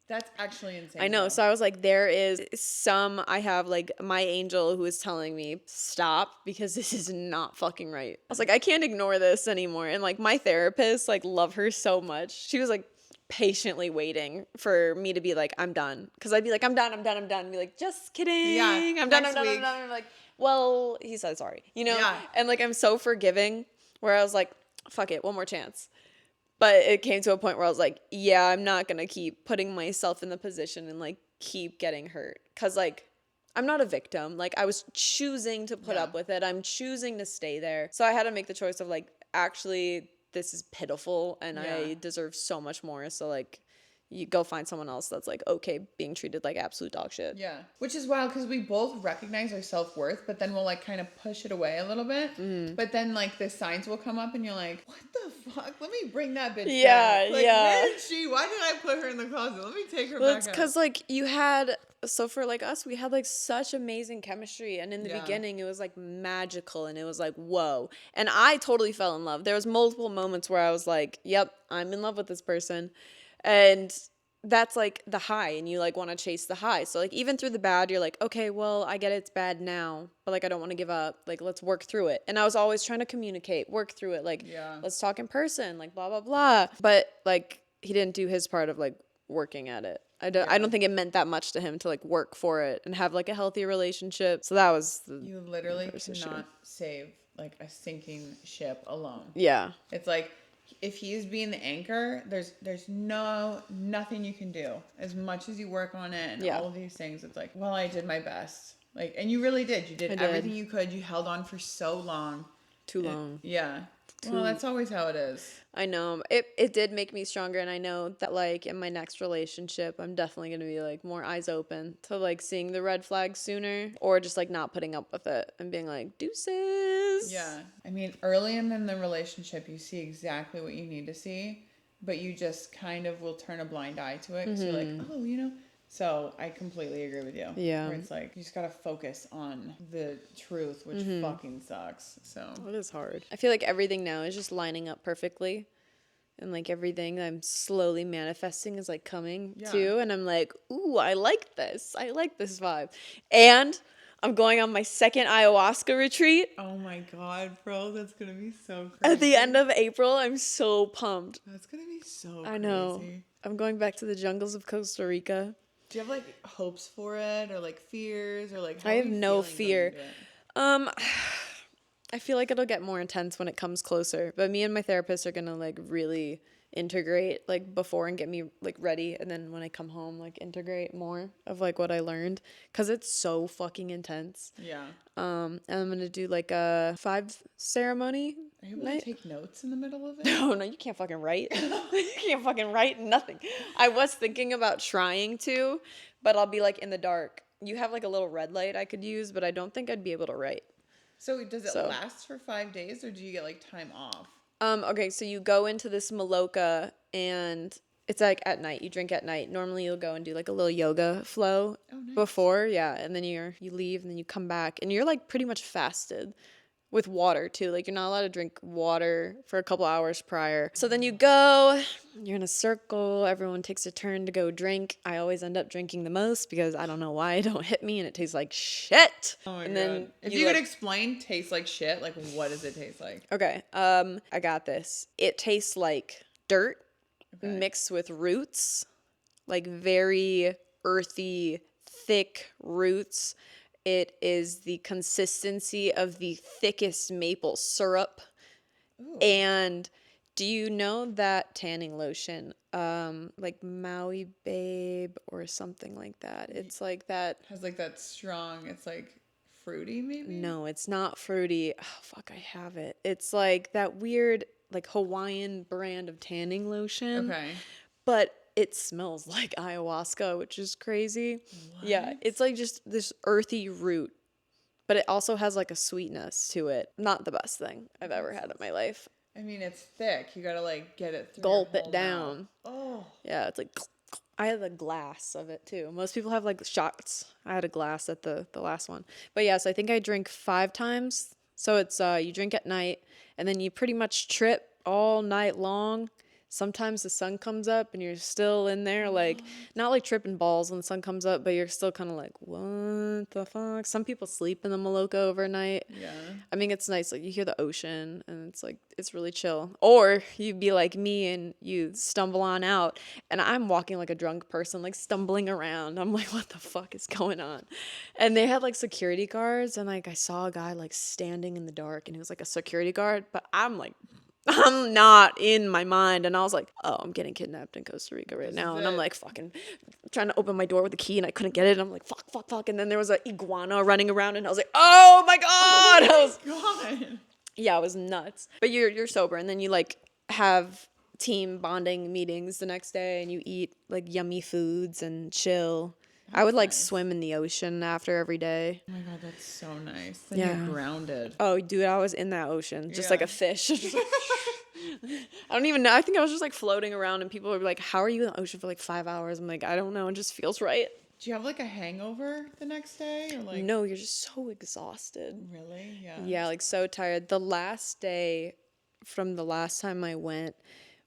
That's actually insane. I know. bro. So I was like, there is I have like my angel who is telling me, stop, because this is not fucking right. I was like, I can't ignore this anymore. And like my therapist, like, love her so much. She was like patiently waiting for me to be like, I'm done. Because I'd be like, I'm done. And be like, just kidding. Yeah, I'm done. next I'm week. done. I'm like, well, he said sorry, you know? Yeah. And like, I'm so forgiving where I was like, fuck it, one more chance. But it came to a point where I was like, yeah, I'm not going to keep putting myself in the position and like keep getting hurt. Cause like I'm not a victim. Like, I was choosing to put Yeah. up with it. I'm choosing to stay there. So I had to make the choice of like, actually, this is pitiful and Yeah. I deserve so much more. So like, you go find someone else that's like okay being treated like absolute dog shit. Yeah. Which is wild because we both recognize our self worth, but then we'll like kind of push it away a little bit. But then like the signs will come up and you're like, what the fuck? Let me bring that bitch Yeah, back. Like, yeah. where is she? Why did I put her in the closet? Let me take her Well, back it's out. because like you had so for like us we had like such amazing chemistry and in the Yeah. beginning it was like magical and it was like whoa and I totally fell in love. There was multiple moments where I was like yep, I'm in love with this person, and that's like the high and you like want to chase the high. So like even through the bad you're like okay, well I get it's bad now but like I don't want to give up, like let's work through it. And I was always trying to communicate, work through it, like Yeah. let's talk in person, like blah blah blah. But like he didn't do his part of like working at it. I Yeah. don't think it meant that much to him to like work for it and have like a healthy relationship. So that was the You literally first issue. cannot save like a sinking ship alone. Yeah. It's like if he's being the anchor, there's nothing you can do. As much as you work on it and Yeah. all of these things, it's like, well, I did my best. Like, and you really did. You did I did. everything you could. You held on for so long. Too long. Yeah. Well, that's always how it is. I know. It did make me stronger, and I know that like in my next relationship I'm definitely gonna be like more eyes open to like seeing the red flags sooner or just like not putting up with it and being like deuces. Yeah. I mean, early in the relationship, you see exactly what you need to see, but you just kind of will turn a blind eye to it because you're like, oh, you know. So I completely agree with you. Yeah. Where it's like, you just gotta focus on the truth, which fucking sucks. So. It is hard. I feel like everything now is just lining up perfectly. And like everything I'm slowly manifesting is like coming to. And I'm like, ooh, I like this. I like this vibe. And I'm going on my second ayahuasca retreat Oh my god, bro, that's gonna be so crazy. at the end of April. I'm so pumped. That's gonna be so crazy. I know. I'm going back to the jungles of Costa Rica. Do you have like hopes for it or like fears or like how I are have you no feeling going fear. into it? I feel like it'll get more intense when it comes closer. But me and my therapist are gonna like really integrate like before and get me like ready, and then when I come home like integrate more of like what I learned because it's so fucking intense. Yeah. And I'm gonna do like a 5 ceremony. Are you able to take notes in the middle of it? No, you can't fucking write. You can't fucking write nothing. I was thinking about trying to, but I'll be like in the dark. You have like a little red light I could use, but I don't think I'd be able to write. So does it So- last for 5 days or do you get like time off? Okay, so you go into this Maloka and it's like at night. You drink at night. Normally you'll go and do like a little yoga flow before, yeah, and then you leave and then you come back and you're like pretty much fasted with water too. Like you're not allowed to drink water for a couple hours prior. So then you go, you're in a circle, everyone takes a turn to go drink. I always end up drinking the most because I don't know why it don't hit me and it tastes like shit. Oh my and god. then If you could like- explain tastes like shit, like what does it taste like? Okay, I got this. It tastes like dirt mixed with roots, like very earthy, thick roots. It is the consistency of the thickest maple syrup. Ooh. And do you know that tanning lotion, like Maui Babe or something like that? It's like that. Has like that strong, it's like fruity maybe? No, it's not fruity. Oh, fuck, I have it. It's like that weird, like Hawaiian brand of tanning lotion. Okay. But it smells like ayahuasca, which is crazy. Yeah, it's like just this earthy root, but it also has like a sweetness to it. Not the best thing I've ever had in my life. I mean, it's thick. You gotta like get it through. Gulp your it whole down. mouth. Oh. Yeah, it's like I had a glass of it too. Most people have like shots. I had a glass at the last one. But yeah, so I think I drink 5 times. So it's you drink at night and then you pretty much trip all night long. Sometimes the sun comes up and you're still in there, like, not like tripping balls when the sun comes up, but you're still kind of like, what the fuck? Some people sleep in the Maloka overnight. Yeah. I mean, it's nice. Like, you hear the ocean and it's like, it's really chill. Or you'd be like me and you stumble on out and I'm walking like a drunk person, like stumbling around. I'm like, what the fuck is going on? And they had like security guards and like I saw a guy like standing in the dark and he was like a security guard, but I'm like I'm not in my mind. And I was like, oh, I'm getting kidnapped in Costa Rica right This now. is And I'm it. like fucking trying to open my door with the key and I couldn't get it. And I'm like, fuck, fuck, fuck. And then there was an iguana running around and I was like, oh my God. God. Yeah, it was nuts. But you're sober and then you like have team bonding meetings the next day and you eat like yummy foods and chill. I would like nice. swim in the ocean after every day. Oh my God, that's so nice. Then Yeah. you're grounded. Oh, dude, I was in that ocean just like Yeah. a fish. Just like- I don't even know. I think I was just like floating around and people were like, how are you in the ocean for like 5 hours? I'm like, I don't know. It just feels right. Do you have like a hangover the next day or like? No, you're just so exhausted. Really? Yeah. Yeah, like so tired. The last day from the last time I went,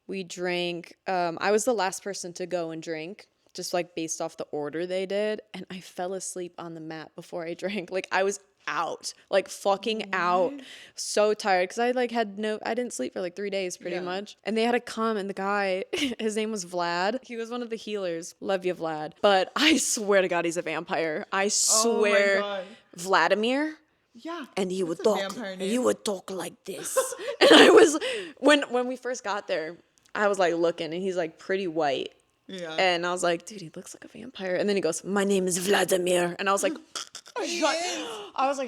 we drank. I was the last person to go and drink, just like based off the order they did. And I fell asleep on the mat before I drank. Like I was out, like fucking out. So tired because I like I didn't sleep for like 3 days pretty Yeah. much. And they had to come and the guy, his name was Vlad. He was one of the healers. Love you, Vlad. But I swear to God, he's a vampire. I Oh my swear. God. Vladimir. Yeah. And he would that's a talk. vampire And name. he would talk like this. And I was when we first got there, I was like looking, and he's like pretty white. Yeah. And I was like, dude, he looks like a vampire. And then he goes, my name is Vladimir. And I was like,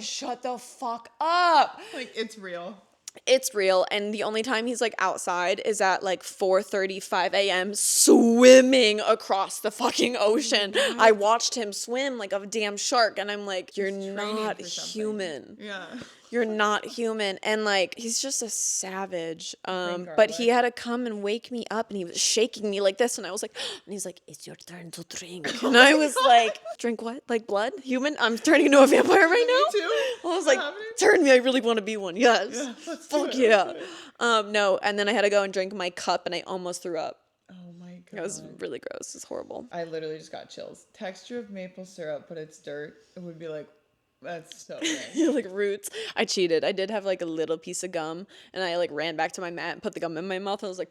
shut the fuck up. Like it's real. It's real. And the only time he's like outside is at like 4:35 a.m. swimming across the fucking ocean. I watched him swim like a damn shark. And I'm like, you're Training not for something. human. Yeah. You're not human. And like, he's just a savage. But garlic. he had to come and wake me up and he was shaking me like this. And I was like, and he's like, it's your turn to drink. And I was like, drink what? Like blood? Human? I'm turning into a vampire right now? Me too. I was Is like, that happening? turn me. I really want to be one. Yes. Yeah, let's do Fuck it, yeah. let's do No. And then I had to go and drink my cup and I almost threw up. Oh my It God. was really gross. It's horrible. I literally just got chills. Texture of maple syrup, but it's dirt. It would be like, that's so good. Like roots. I cheated. I did have like a little piece of gum and I like ran back to my mat and put the gum in my mouth. I was like,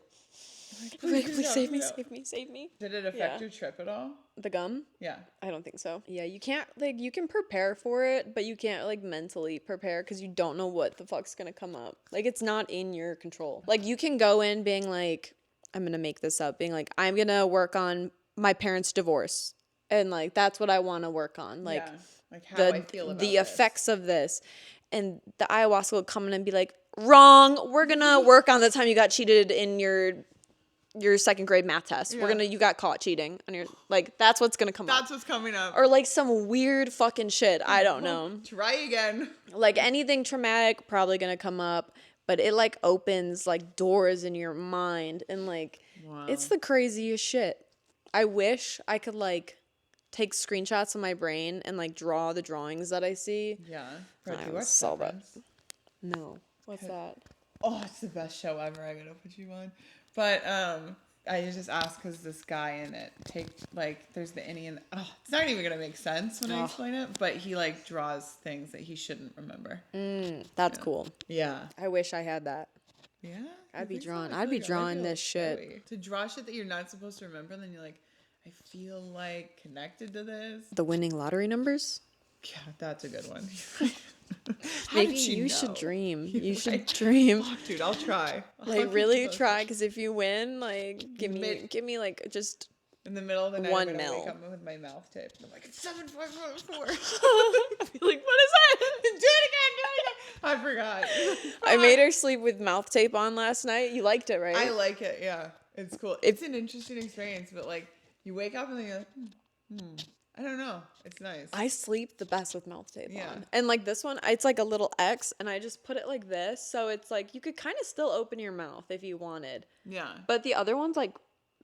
please save me, save me, save me. Did it affect Yeah. your trip at all? The gum? Yeah. I don't think so. Yeah, you can't like you can prepare for it, but you can't like mentally prepare because you don't know what the fuck's gonna come up. Like it's not in your control. Like you can go in being like, I'm gonna make this up, being like, I'm gonna work on my parents' divorce. And like that's what I wanna work on. Like yeah. Like how I feel about the this. effects of this. And the ayahuasca will come in and be like, wrong. We're gonna work on the time you got cheated in your second grade math test. Yeah. You got caught cheating on your like that's what's gonna come up. That's what's coming up. Or like some weird fucking shit. I don't know. Try again. Like anything traumatic probably gonna come up, but it like opens like doors in your mind and like it's the craziest shit. I wish I could like take screenshots of my brain and like draw the drawings that I see. Yeah. I Bro, do you would watch sell that. Severance? No. What's that? Oh, it's the best show ever. I gotta put you on. But I just asked because this guy in it there's the Indian. Oh, it's not even gonna make sense when I explain it. But he like draws things that he shouldn't remember. That's cool. Yeah. I wish I had that. Yeah. I'd be I think so? drawn. I I'd feel be like I drawing feel this shit. scary. To draw shit that you're not supposed to remember, and then you're like, I feel like connected to this. The winning lottery numbers? Yeah, that's a good one. How Maybe did you know? should dream. You're You should like, dream. Fuck, dude, I'll try. I'll Like keep really you posted. try, because if you win, like give Mid- me like just In the middle of the night, $1 I'm gonna mil. wake up with my mouth taped. I'm like, it's 7.4. like what is that? Do it again. I forgot. I made her sleep with mouth tape on last night. You liked it, right? I like it. Yeah, it's cool. It's an interesting experience, but like, you wake up and then you're like, I don't know. It's nice. I sleep the best with mouth tape Yeah. on. And like this one, it's like a little X and I just put it like this. So it's like you could kind of still open your mouth if you wanted. Yeah. But the other ones like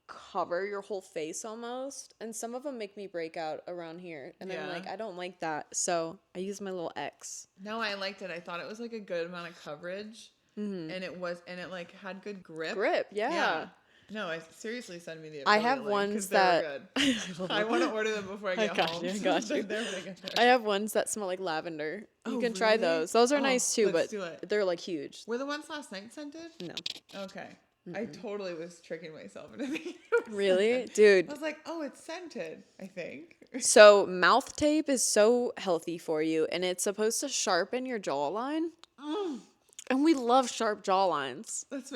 cover your whole face almost. And some of them make me break out around here. And I'm Yeah. like, I don't like that. So I use my little X. No, I liked it. I thought it was like a good amount of coverage, and it like had good grip. Grip, yeah. No, I seriously send me the. I affiliate have link, ones 'cause they're that good. I want to order them before I get got home. you, I got you. They're really good. I have ones that smell like lavender. You Oh, can try really? those. Those are Oh, nice too, let's but do it. they're like huge. Were the ones last night scented? No. Okay. I totally was tricking myself into thinking it was Really? scented. Dude. I was like, oh, it's scented, I think. So mouth tape is so healthy for you and it's supposed to sharpen your jawline. And we love sharp jawlines. That's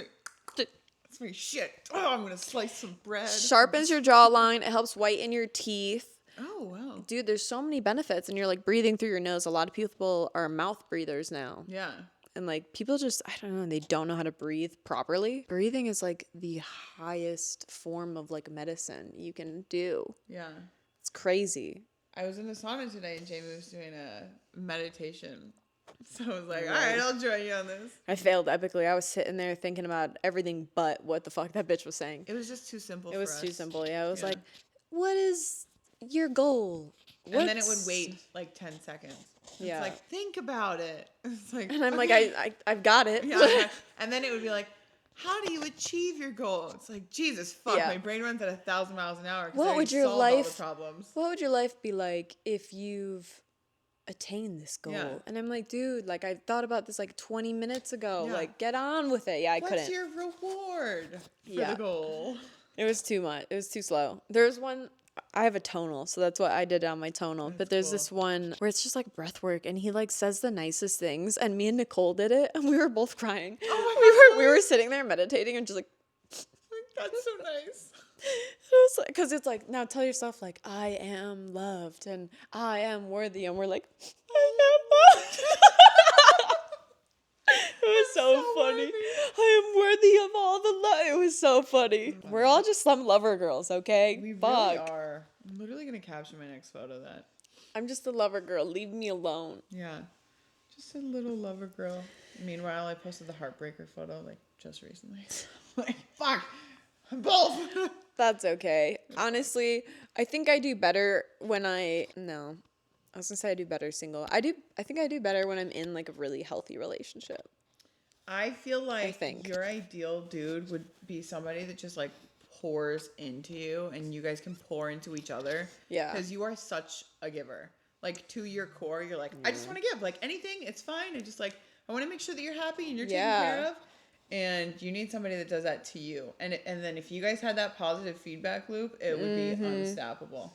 my shit. Oh, I'm gonna slice some bread. Sharpens your jawline. It helps whiten your teeth. Oh wow. Dude, there's so many benefits. And you're like breathing through your nose. A lot of people are mouth breathers now. Yeah. And like people just, I don't know, they don't know how to breathe properly. Breathing is like the highest form of like medicine you can do. Yeah. It's crazy. I was in the sauna today and Jamie was doing a meditation. So I was like, all right, I'll join you on this. I failed epically. I was sitting there thinking about everything but what the fuck that bitch was saying. It was just too simple. It was too simple. Yeah, it was Yeah. like, what is your goal? And then it would wait like 10 seconds. Yeah. It's like, think about it. It's like, And I'm like, okay. I've got it. Yeah. And then it would be like, how do you achieve your goal? It's like, Jesus, fuck, Yeah. my brain runs at 1,000 miles an hour. What would your all the life- problems. What would your life be like if you've attained this goal? Yeah. And I'm like, dude, like I thought about this like 20 minutes ago. Yeah. Like, get on with it. Yeah, I What's couldn't. your reward for Yeah. the goal? It was too much. It was too slow. There's one. I have a tonal, so that's what I did on my tonal. But there's cool. this one where it's just like breath work, and he like says the nicest things, and me and Nicole did it, and we were both crying. Oh my we were sitting there meditating and just like. That's so nice. It was like, because it's like, now tell yourself like, I am loved and I am worthy, and we're like, I am loved. It was so funny. worthy. I am worthy of all the love. It was so funny. We're all just some lover girls, okay? We Fuck. really are. I'm literally going to capture my next photo of that. I'm just a lover girl. Leave me alone. Yeah. Just a little lover girl. Meanwhile, I posted the heartbreaker photo like just recently. Like, fuck. Both. That's okay. Honestly, I think I do better when I was gonna say I do better single. I think I do better when I'm in like a really healthy relationship. I feel like think. your ideal dude would be somebody that just like pours into you and you guys can pour into each other. Yeah. Because you are such a giver. Like to your core, you're like, I just want to give. Like anything, it's fine. I just like, I want to make sure that you're happy and you're taken care of. And you need somebody that does that to you. And then if you guys had that positive feedback loop, it would be unstoppable.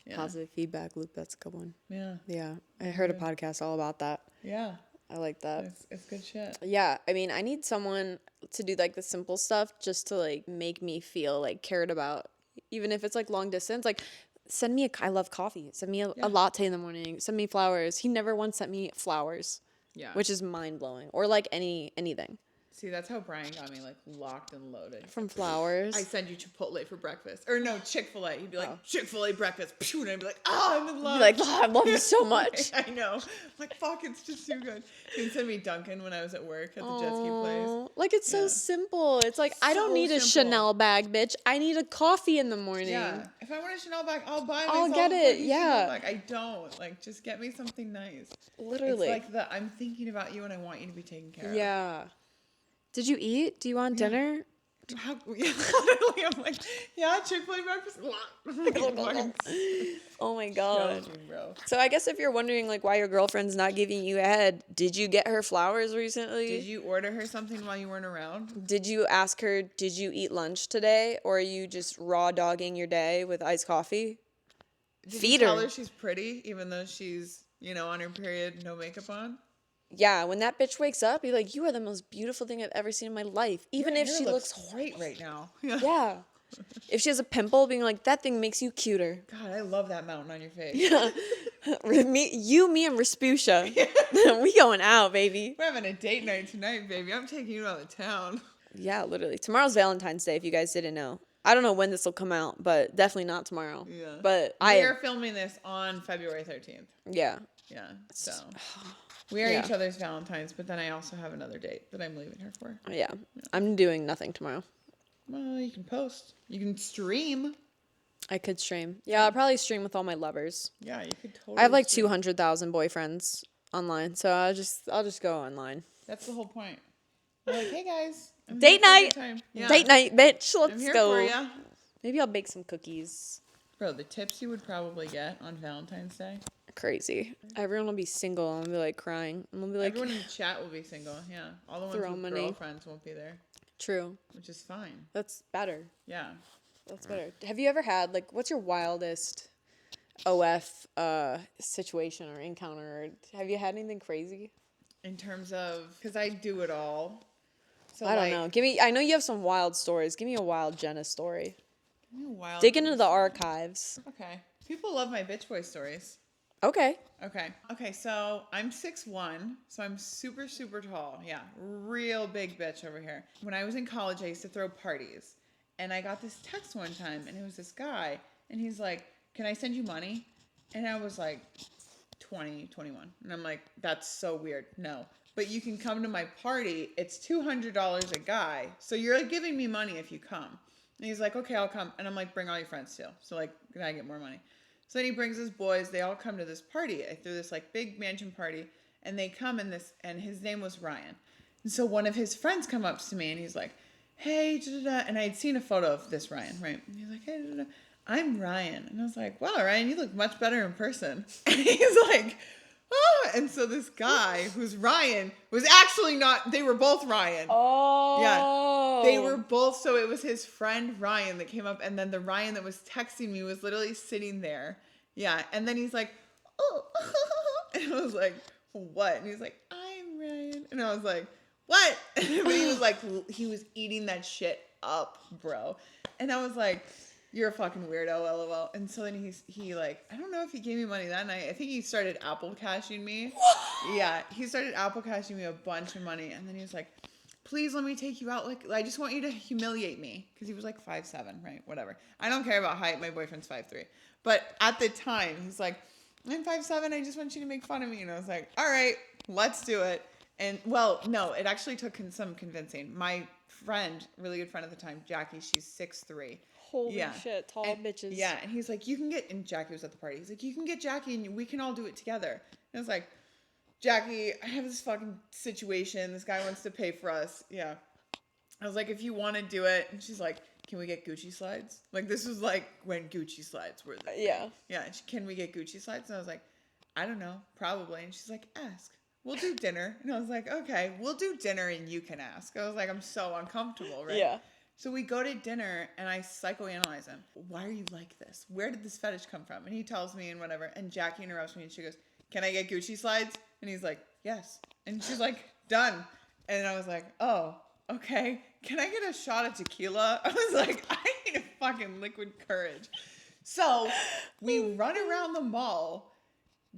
Yeah. Positive feedback loop. That's a good one. Yeah. Yeah. I heard a podcast all about that. Yeah. I like that. It's good shit. Yeah. I mean, I need someone to do like the simple stuff just to like make me feel like cared about, even if it's like long distance. Like, send me I love coffee. Send me a latte in the morning. Send me flowers. He never once sent me flowers. Yeah. Which is mind blowing. Or like anything. See, that's how Brian got me like locked and loaded. From flowers. I send you Chipotle for breakfast. Or no, Chick-fil-A. He'd be like, Chick-fil-A breakfast. Pew, and I'd be like, oh, I'm in love. You're like, oh, I love you so much. I know. I'm like, fuck, it's just too good. He'd send me Dunkin' when I was at work at the jet ski place. Aw, like, it's so simple. It's like, I don't So need a simple. Chanel bag, bitch. I need a coffee in the morning. Yeah. If I want a Chanel bag, I'll buy myself I'll get a it, fucking yeah. Chanel bag. I don't. Like, just get me something nice. Literally. It's like I'm thinking about you and I want you to be taken care of. Yeah. Did you eat? Do you want dinner? How, yeah, literally, I'm like, yeah, Chick-fil-A breakfast. Oh my God. Joking, bro. So I guess if you're wondering like why your girlfriend's not giving you a head, did you get her flowers recently? Did you order her something while you weren't around? Did you ask her, did you eat lunch today? Or are you just raw dogging your day with iced coffee? Did Feed you tell her. her she's pretty, even though she's, on her period, no makeup on? Yeah, when that bitch wakes up, you're like, you are the most beautiful thing I've ever seen in my life. Even Your if hair she looks great right now. Yeah. If she has a pimple, being like, that thing makes you cuter. God, I love that mountain on your face. Yeah. Me, and Rasputia. We going out, baby. We're having a date night tonight, baby. I'm taking you out of town. Yeah, literally. Tomorrow's Valentine's Day, if you guys didn't know. I don't know when this will come out, but definitely not tomorrow. Yeah. But We are filming this on February 13th. yeah. Yeah, so we are Yeah. each other's Valentines, but then I also have another date that I'm leaving her for. Yeah. I'm doing nothing tomorrow. Well, you can post. You can stream. I could stream. Yeah, I'll probably stream with all my lovers. Yeah, you could totally I have like stream. 200,000 boyfriends online, so I'll just go online. That's the whole point. You're like, hey guys. I'm Date here for a night. good time. Yeah. Date night, bitch. I'm Let's here go. for ya. Maybe I'll bake some cookies. Bro, the tips you would probably get on Valentine's Day. Crazy. Everyone will be single and be like crying. And we'll be like, Everyone in the chat will be single. Yeah. All the ones Throw with money. girlfriends won't be there, true. which is fine. That's better. Yeah. That's better. Have you ever had, like, what's your wildest OF situation or encounter? Or have you had anything crazy? in terms of, because I do it all. So I don't know. Give me. I know you have some wild stories. Give me a wild Jenna story. give me a wild Dig into the story. archives. Okay. People love my bitch boy stories. Okay. Okay, so I'm 6'1", so I'm super, super tall. Yeah, real big bitch over here. When I was in college, I used to throw parties. And I got this text one time, and it was this guy, and he's like, can I send you money? And I was like, 20, 21. And I'm like, that's so weird. No. But you can come to my party. It's $200 a guy. So you're like giving me money if you come. And he's like, okay, I'll come. And I'm like, bring all your friends too. So like, can I get more money? So then he brings his boys. They all come to this party. I threw this like big mansion party, and they come in this, and his name was Ryan. And so one of his friends come up to me, and he's like, hey, da-da-da. And I had seen a photo of this Ryan, right? And he's like, hey, da-da-da. I'm Ryan. And I was like, wow, Ryan, you look much better in person. And he's like, oh. And so this guy who's Ryan was actually not, they were both Ryan. Oh. Yeah. They were both, so it was his friend Ryan that came up, and then the Ryan that was texting me was literally sitting there. Yeah. And then he's like, oh. And I was like, what? And he's like, I'm Ryan. And I was like, what? But he was like, he was eating that shit up, bro. And I was like, you're a fucking weirdo, lol. And so then he like, I don't know if he gave me money that night. I think he started Apple cashing me. Yeah, he started Apple cashing me a bunch of money. And then he was like, please let me take you out. Like, I just want you to humiliate me. Because he was like 5'7", right? Whatever. I don't care about height. My boyfriend's 5'3". But at the time, he's like, I'm 5'7". I just want you to make fun of me. And I was like, all right, let's do it. And, well, no, it actually took some convincing. My friend, really good friend at the time, Jackie, she's 6'3". Holy shit, tall bitches. Yeah, and he's like, you can get, and Jackie was at the party. He's like, you can get Jackie and we can all do it together. And I was like, Jackie, I have this fucking situation. This guy wants to pay for us. Yeah. I was like, if you want to do it. And she's like, can we get Gucci slides? Like, this was like when Gucci slides were the thing. Yeah. Yeah, can we get Gucci slides? And I was like, I don't know, probably. And she's like, ask. We'll do dinner. And I was like, okay, we'll do dinner and you can ask. I was like, I'm so uncomfortable, right? Yeah. So we go to dinner, and I psychoanalyze him. Why are you like this? Where did this fetish come from? And he tells me and whatever. And Jackie interrupts me, and she goes, can I get Gucci slides? And he's like, yes. And she's like, done. And I was like, oh, okay. Can I get a shot of tequila? I was like, I need a fucking liquid courage. So we run around the mall,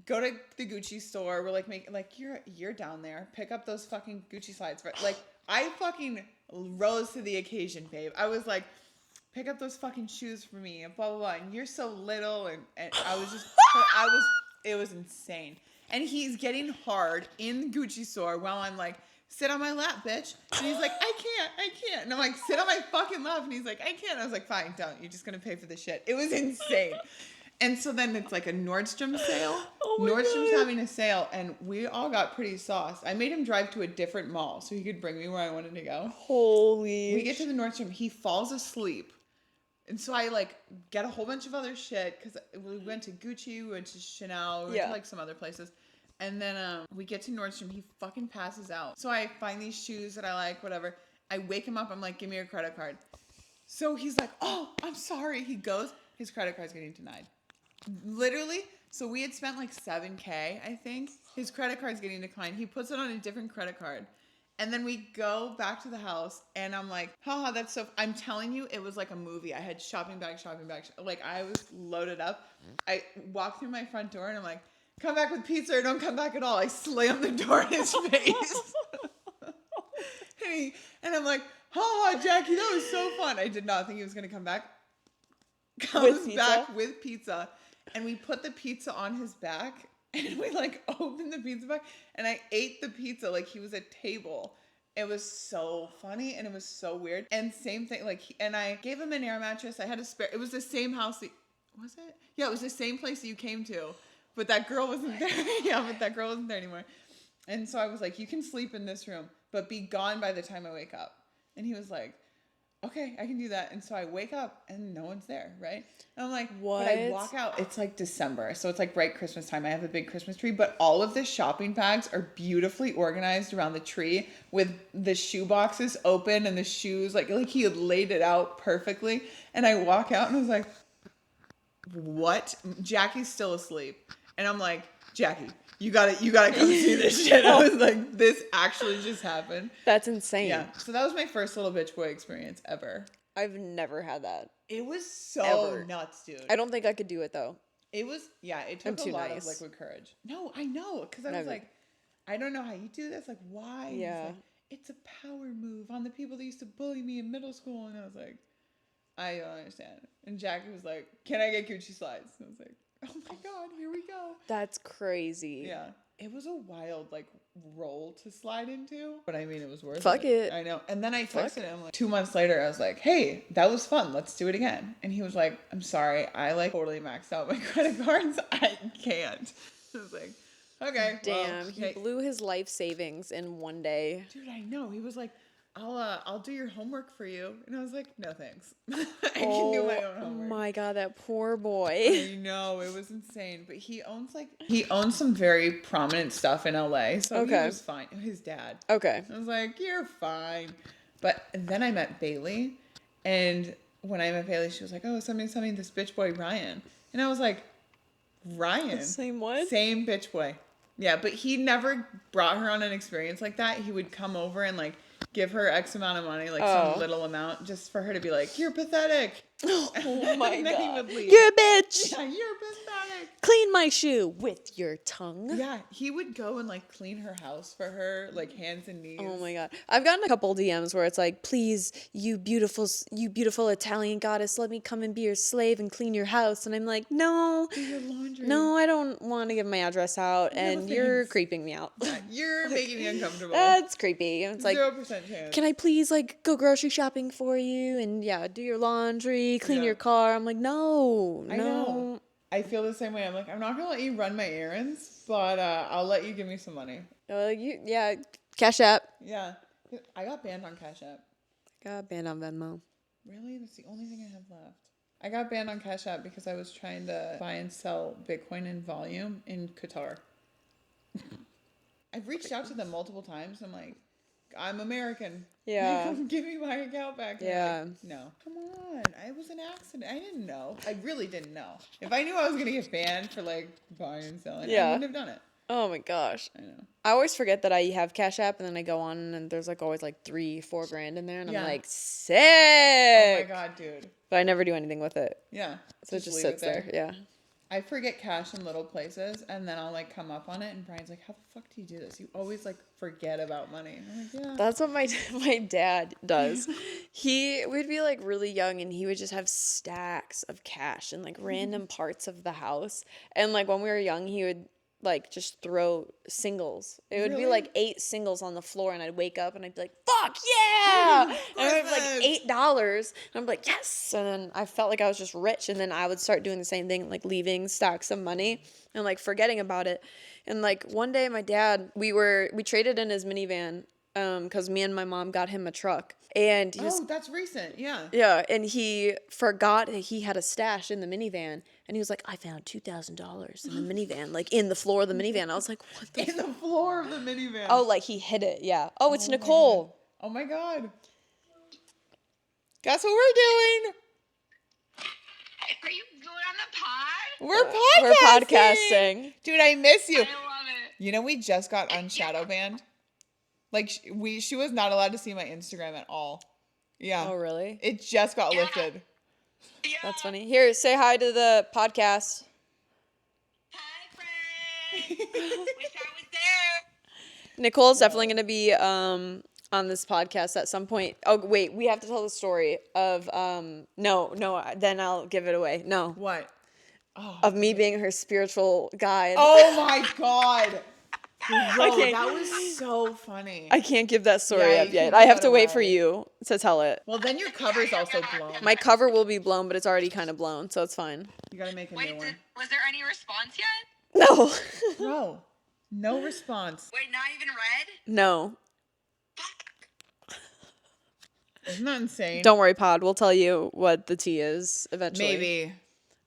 go to the Gucci store. We're like, you're down there. Pick up those fucking Gucci slides. Like, I fucking rose to the occasion, babe. I was like, pick up those fucking shoes for me and blah, blah, blah. And you're so little. And I was just, it was insane. And he's getting hard in the Gucci store while I'm like, sit on my lap, bitch. And he's like, I can't. And I'm like, sit on my fucking lap. And he's like, I can't. I was like, fine, don't. You're just going to pay for the shit. It was insane. And so then it's like a Nordstrom sale. Oh my Nordstrom's God. having a sale, and we all got pretty sauced. I made him drive to a different mall so he could bring me where I wanted to go. Holy. We get to the Nordstrom. He falls asleep. And so I like get a whole bunch of other shit because we went to Gucci, we went to Chanel, we went to like some other places. And then we get to Nordstrom. He fucking passes out. So I find these shoes that I like, whatever. I wake him up. I'm like, give me your credit card. So he's like, oh, I'm sorry. He goes, his credit card's getting denied. Literally. So we had spent like $7,000, I think. His credit card's getting declined. He puts it on a different credit card. And then we go back to the house, and I'm like, haha, that's so... I'm telling you, it was like a movie. I had shopping bag. Like, I was loaded up. I walked through my front door, and I'm like, come back with pizza or don't come back at all. I slammed the door in his face. And I'm like, haha, Jackie, that was so fun. I did not think he was going to come back. Comes back with pizza. And we put the pizza on his back, and we like opened the pizza bag, and I ate the pizza like he was a table. It was so funny, and it was so weird. And same thing, like, and I gave him an air mattress. I had a spare. It was the same house. Was it? Yeah, it was the same place that you came to, but that girl wasn't there. Yeah, but that girl wasn't there anymore. And so I was like, you can sleep in this room, but be gone by the time I wake up. And he was like, okay, I can do that. And so I wake up and no one's there, right? And I'm like, what? But I walk out. It's like December. So it's like right Christmas time. I have a big Christmas tree, but all of the shopping bags are beautifully organized around the tree with the shoe boxes open and the shoes, like he had laid it out perfectly. And I walk out and I was like, what? Jackie's still asleep. And I'm like, Jackie, you gotta come see this shit. I was like, this actually just happened. That's insane. Yeah. So that was my first little bitch boy experience ever. I've never had that. It was so Ever. nuts, dude. I don't think I could do it though. It was, yeah, it took a too lot nice. of liquid courage. No, I know. Because I was Never. like, I don't know how you do this. Like, why? And he's Yeah. like, it's a power move on the people that used to bully me in middle school. And I was like, I don't understand. And Jackie was like, can I get Gucci slides? And I was like, oh my God, here we go. That's crazy. Yeah. It was a wild, like, role to slide into. But I mean, it was worth it. Fuck it. I know. And then I texted him, like, 2 months later, I was like, hey, that was fun. Let's do it again. And he was like, I'm sorry. I, like, totally maxed out my credit cards. I can't. I was like, okay. Damn, well, he hey. blew his life savings in one day. Dude, I know. He was like, I'll do your homework for you. And I was like, no thanks. I can do my own Oh homework. my God, that poor boy. I know, it was insane. But he owns some very prominent stuff in LA. So Okay. he was fine. His dad. Okay. I was like, you're fine. But then I met Bailey. And when I met Bailey, she was like, oh, something, this bitch boy Ryan. And I was like, Ryan? Same one? Same bitch boy. Yeah, but he never brought her on an experience like that. He would come over and like give her X amount of money, like some little amount, just for her to be like, you're pathetic. Oh my And then he God. would leave. You're a bitch. Yeah, you're pathetic. Clean my shoe with your tongue. Yeah, he would go and like clean her house for her, like hands and knees. Oh my God. I've gotten a couple DMs where it's like, please, you beautiful Italian goddess, let me come and be your slave and clean your house. And I'm like, no, Do your laundry. no, I don't want to give my address out. And you're thanks. creeping me out. Yeah, you're making me uncomfortable. That's creepy. And it's like, 0% chance. can I please like go grocery shopping for you and yeah, do your laundry, clean Yeah. your car? I'm like, no, I know. I feel the same way. I'm like, I'm not gonna let you run my errands, but I'll let you give me some money. Yeah, Cash App. Yeah, I got banned on Cash App. Got banned on Venmo. Really? That's the only thing I have left. I got banned on Cash App because I was trying to buy and sell Bitcoin in volume in Qatar. I've reached out to them multiple times. I'm like, I'm American. Yeah. Give me my account back. And they're Yeah. like, no. Come on. It was an accident. I didn't know. I really didn't know. If I knew I was going to get banned for like buying and selling, I Yeah. wouldn't have done it. Oh my gosh. I know. I always forget that I have Cash App and then I go on and there's like always like 3-4 grand in there and Yeah. I'm like, sick. Oh my God, dude. But I never do anything with it. Yeah. So it just leave it sits there. Yeah. I forget cash in little places, and then I'll like come up on it, and Brian's like, "How the fuck do you do this? You always like forget about money." And I'm like, "Yeah." That's what my dad does. We'd be like really young and he would just have stacks of cash in like random parts of the house. And like when we were young, he would like just throw singles. It would be Really? like 8 singles on the floor and I'd wake up and I'd be like, fuck yeah! And it would be like $8 and I'm like, yes! And then I felt like I was just rich and then I would start doing the same thing, like leaving stacks of money and like forgetting about it. And like one day my dad, we traded in his minivan because me and my mom got him a truck. And he was, Oh, that's recent. Yeah. yeah, and he forgot that he had a stash in the minivan. And he was like, I found $2,000 in the minivan, like in the floor of the minivan. I was like, what the In the floor of the minivan. Oh, like he hid it, yeah. Oh, it's my Nicole. Oh my God. Guess what we're doing? Are you going on the pod? We're We're podcasting. podcasting. Dude, I miss you. I love it. You know, we just got unshadow banned. Like she was not allowed to see my Instagram at all. Yeah. Oh, really? It just got Yeah. lifted. Yeah. That's funny. Here, say hi to the podcast. Hi, friends. Wish I was there. Nicole's definitely going to be on this podcast at some point. Oh, wait, we have to tell the story of no, then I'll give it away. No. What? Oh, Of me being her spiritual guide. oh my God. Bro, Okay. that was so funny. I can't give that story Yeah, up you yet. can I give have that to wait for away. you to tell it. Well, then your cover's also blown. My cover will be blown, but it's already kind of blown, so it's fine. You gotta make a Wait, new one. was there any response yet? No. Bro, no response. Wait, not even read? No. Isn't that insane? Don't worry, Pod. We'll tell you what the tea is eventually.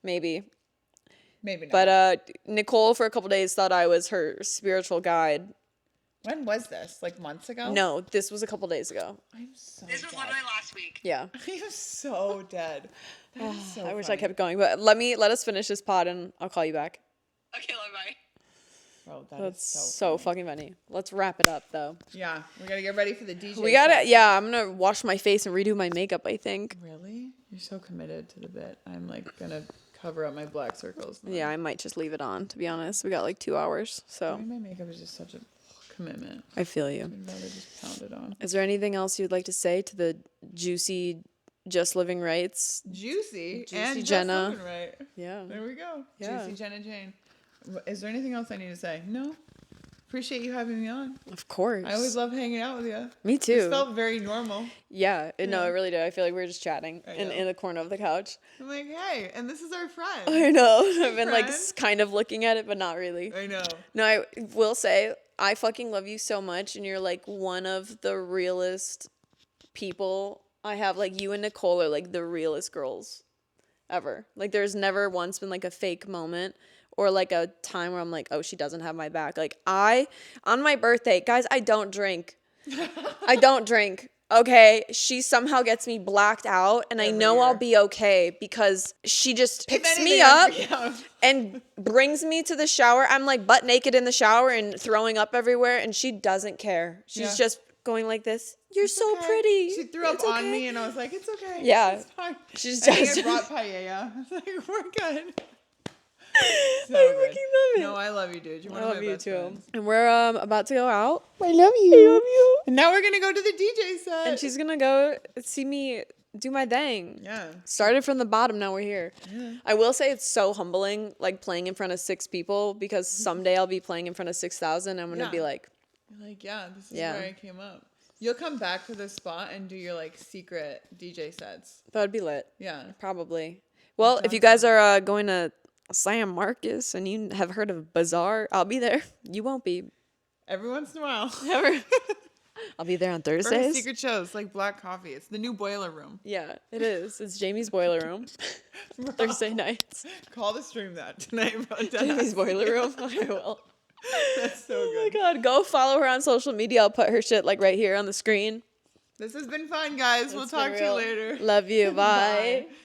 Maybe not. But Nicole, for a couple days, thought I was her spiritual guide. When was this? Like months ago? No, this was a couple days ago. I'm so This was dead. literally last week. Yeah. I'm so dead. That is so I wish I funny. kept going, but let us finish this pod and I'll call you back. Okay, love, bye. Bro, That's is so funny. fucking funny. Let's wrap it up though. Yeah, we gotta get ready for the DJ. We gotta, set. yeah, I'm gonna wash my face and redo my makeup, I think. Really? You're so committed to the bit. I'm like gonna cover up my black circles. Yeah, I might just leave it on, to be honest. We got like 2 hours, so Doing my makeup is just such a commitment. I feel you. I'd rather just pound it on. Is there anything else you'd like to say to the juicy Just Living Rights? Juicy Juicy and Jenna. Just living right. Yeah. There we go. Yeah. Juicy Jenna Jane. Is there anything else I need to say? No. Appreciate you having me on. Of course. I always love hanging out with you. Me too. It felt very normal. Yeah, no, Yeah. it really did. I feel like we were just chatting I in, know. in the corner of the couch. I'm like, hey, and this is our friend. I know. I've been like friend. kind of looking at it, but not really. I know. No, I will say I fucking love you so much, and you're like one of the realest people I have. Like you and Nicole are like the realest girls ever. Like there's never once been like a fake moment or like a time where I'm like, oh, she doesn't have my back. Like on my birthday, guys, I don't drink. I don't drink. Okay, she somehow gets me blacked out, and I Every know I'll year. be okay because she just picks If me anything, up I'd freak out. and brings me to the shower. I'm like butt naked in the shower and throwing up everywhere, and she doesn't care. She's Yeah. just going like this. You're It's so okay. pretty. She threw up It's on okay." me, and I was like, it's okay. Yeah. It's fine. She just I think does. I brought paella. I was like, we're good. So I good. fucking love it. No, I love you, dude. You're one I of love my you best too. friends. And we're about to go out. I love you. I love you. And now we're gonna go to the DJ set. And she's gonna go see me do my thing. yeah. Started from the bottom, now we're here. Yeah. I will say it's so humbling, like playing in front of 6 people, because someday I'll be playing in front of 6,000. I'm gonna Yeah. be like, You're like, yeah, this is Yeah. where I came up. You'll come back to this spot and do your like secret DJ sets. that would be lit. Yeah. Probably. Well, if you guys are going to San Marcos and you have heard of Bazaar, I'll be there. You won't be. Every once in a while. Ever. I'll be there on For her Thursdays. secret shows like Black Coffee. It's the new boiler room. Yeah, it is. It's Jamie's Boiler Room. Thursday nights. Call the stream that tonight, bro. Jamie's Boiler Room. I will. That's so Oh my good. god, go follow her on social media. I'll put her shit like right here on the screen. This has been fun, guys. We'll It's been talk to you real. later. Love you. Bye. Bye.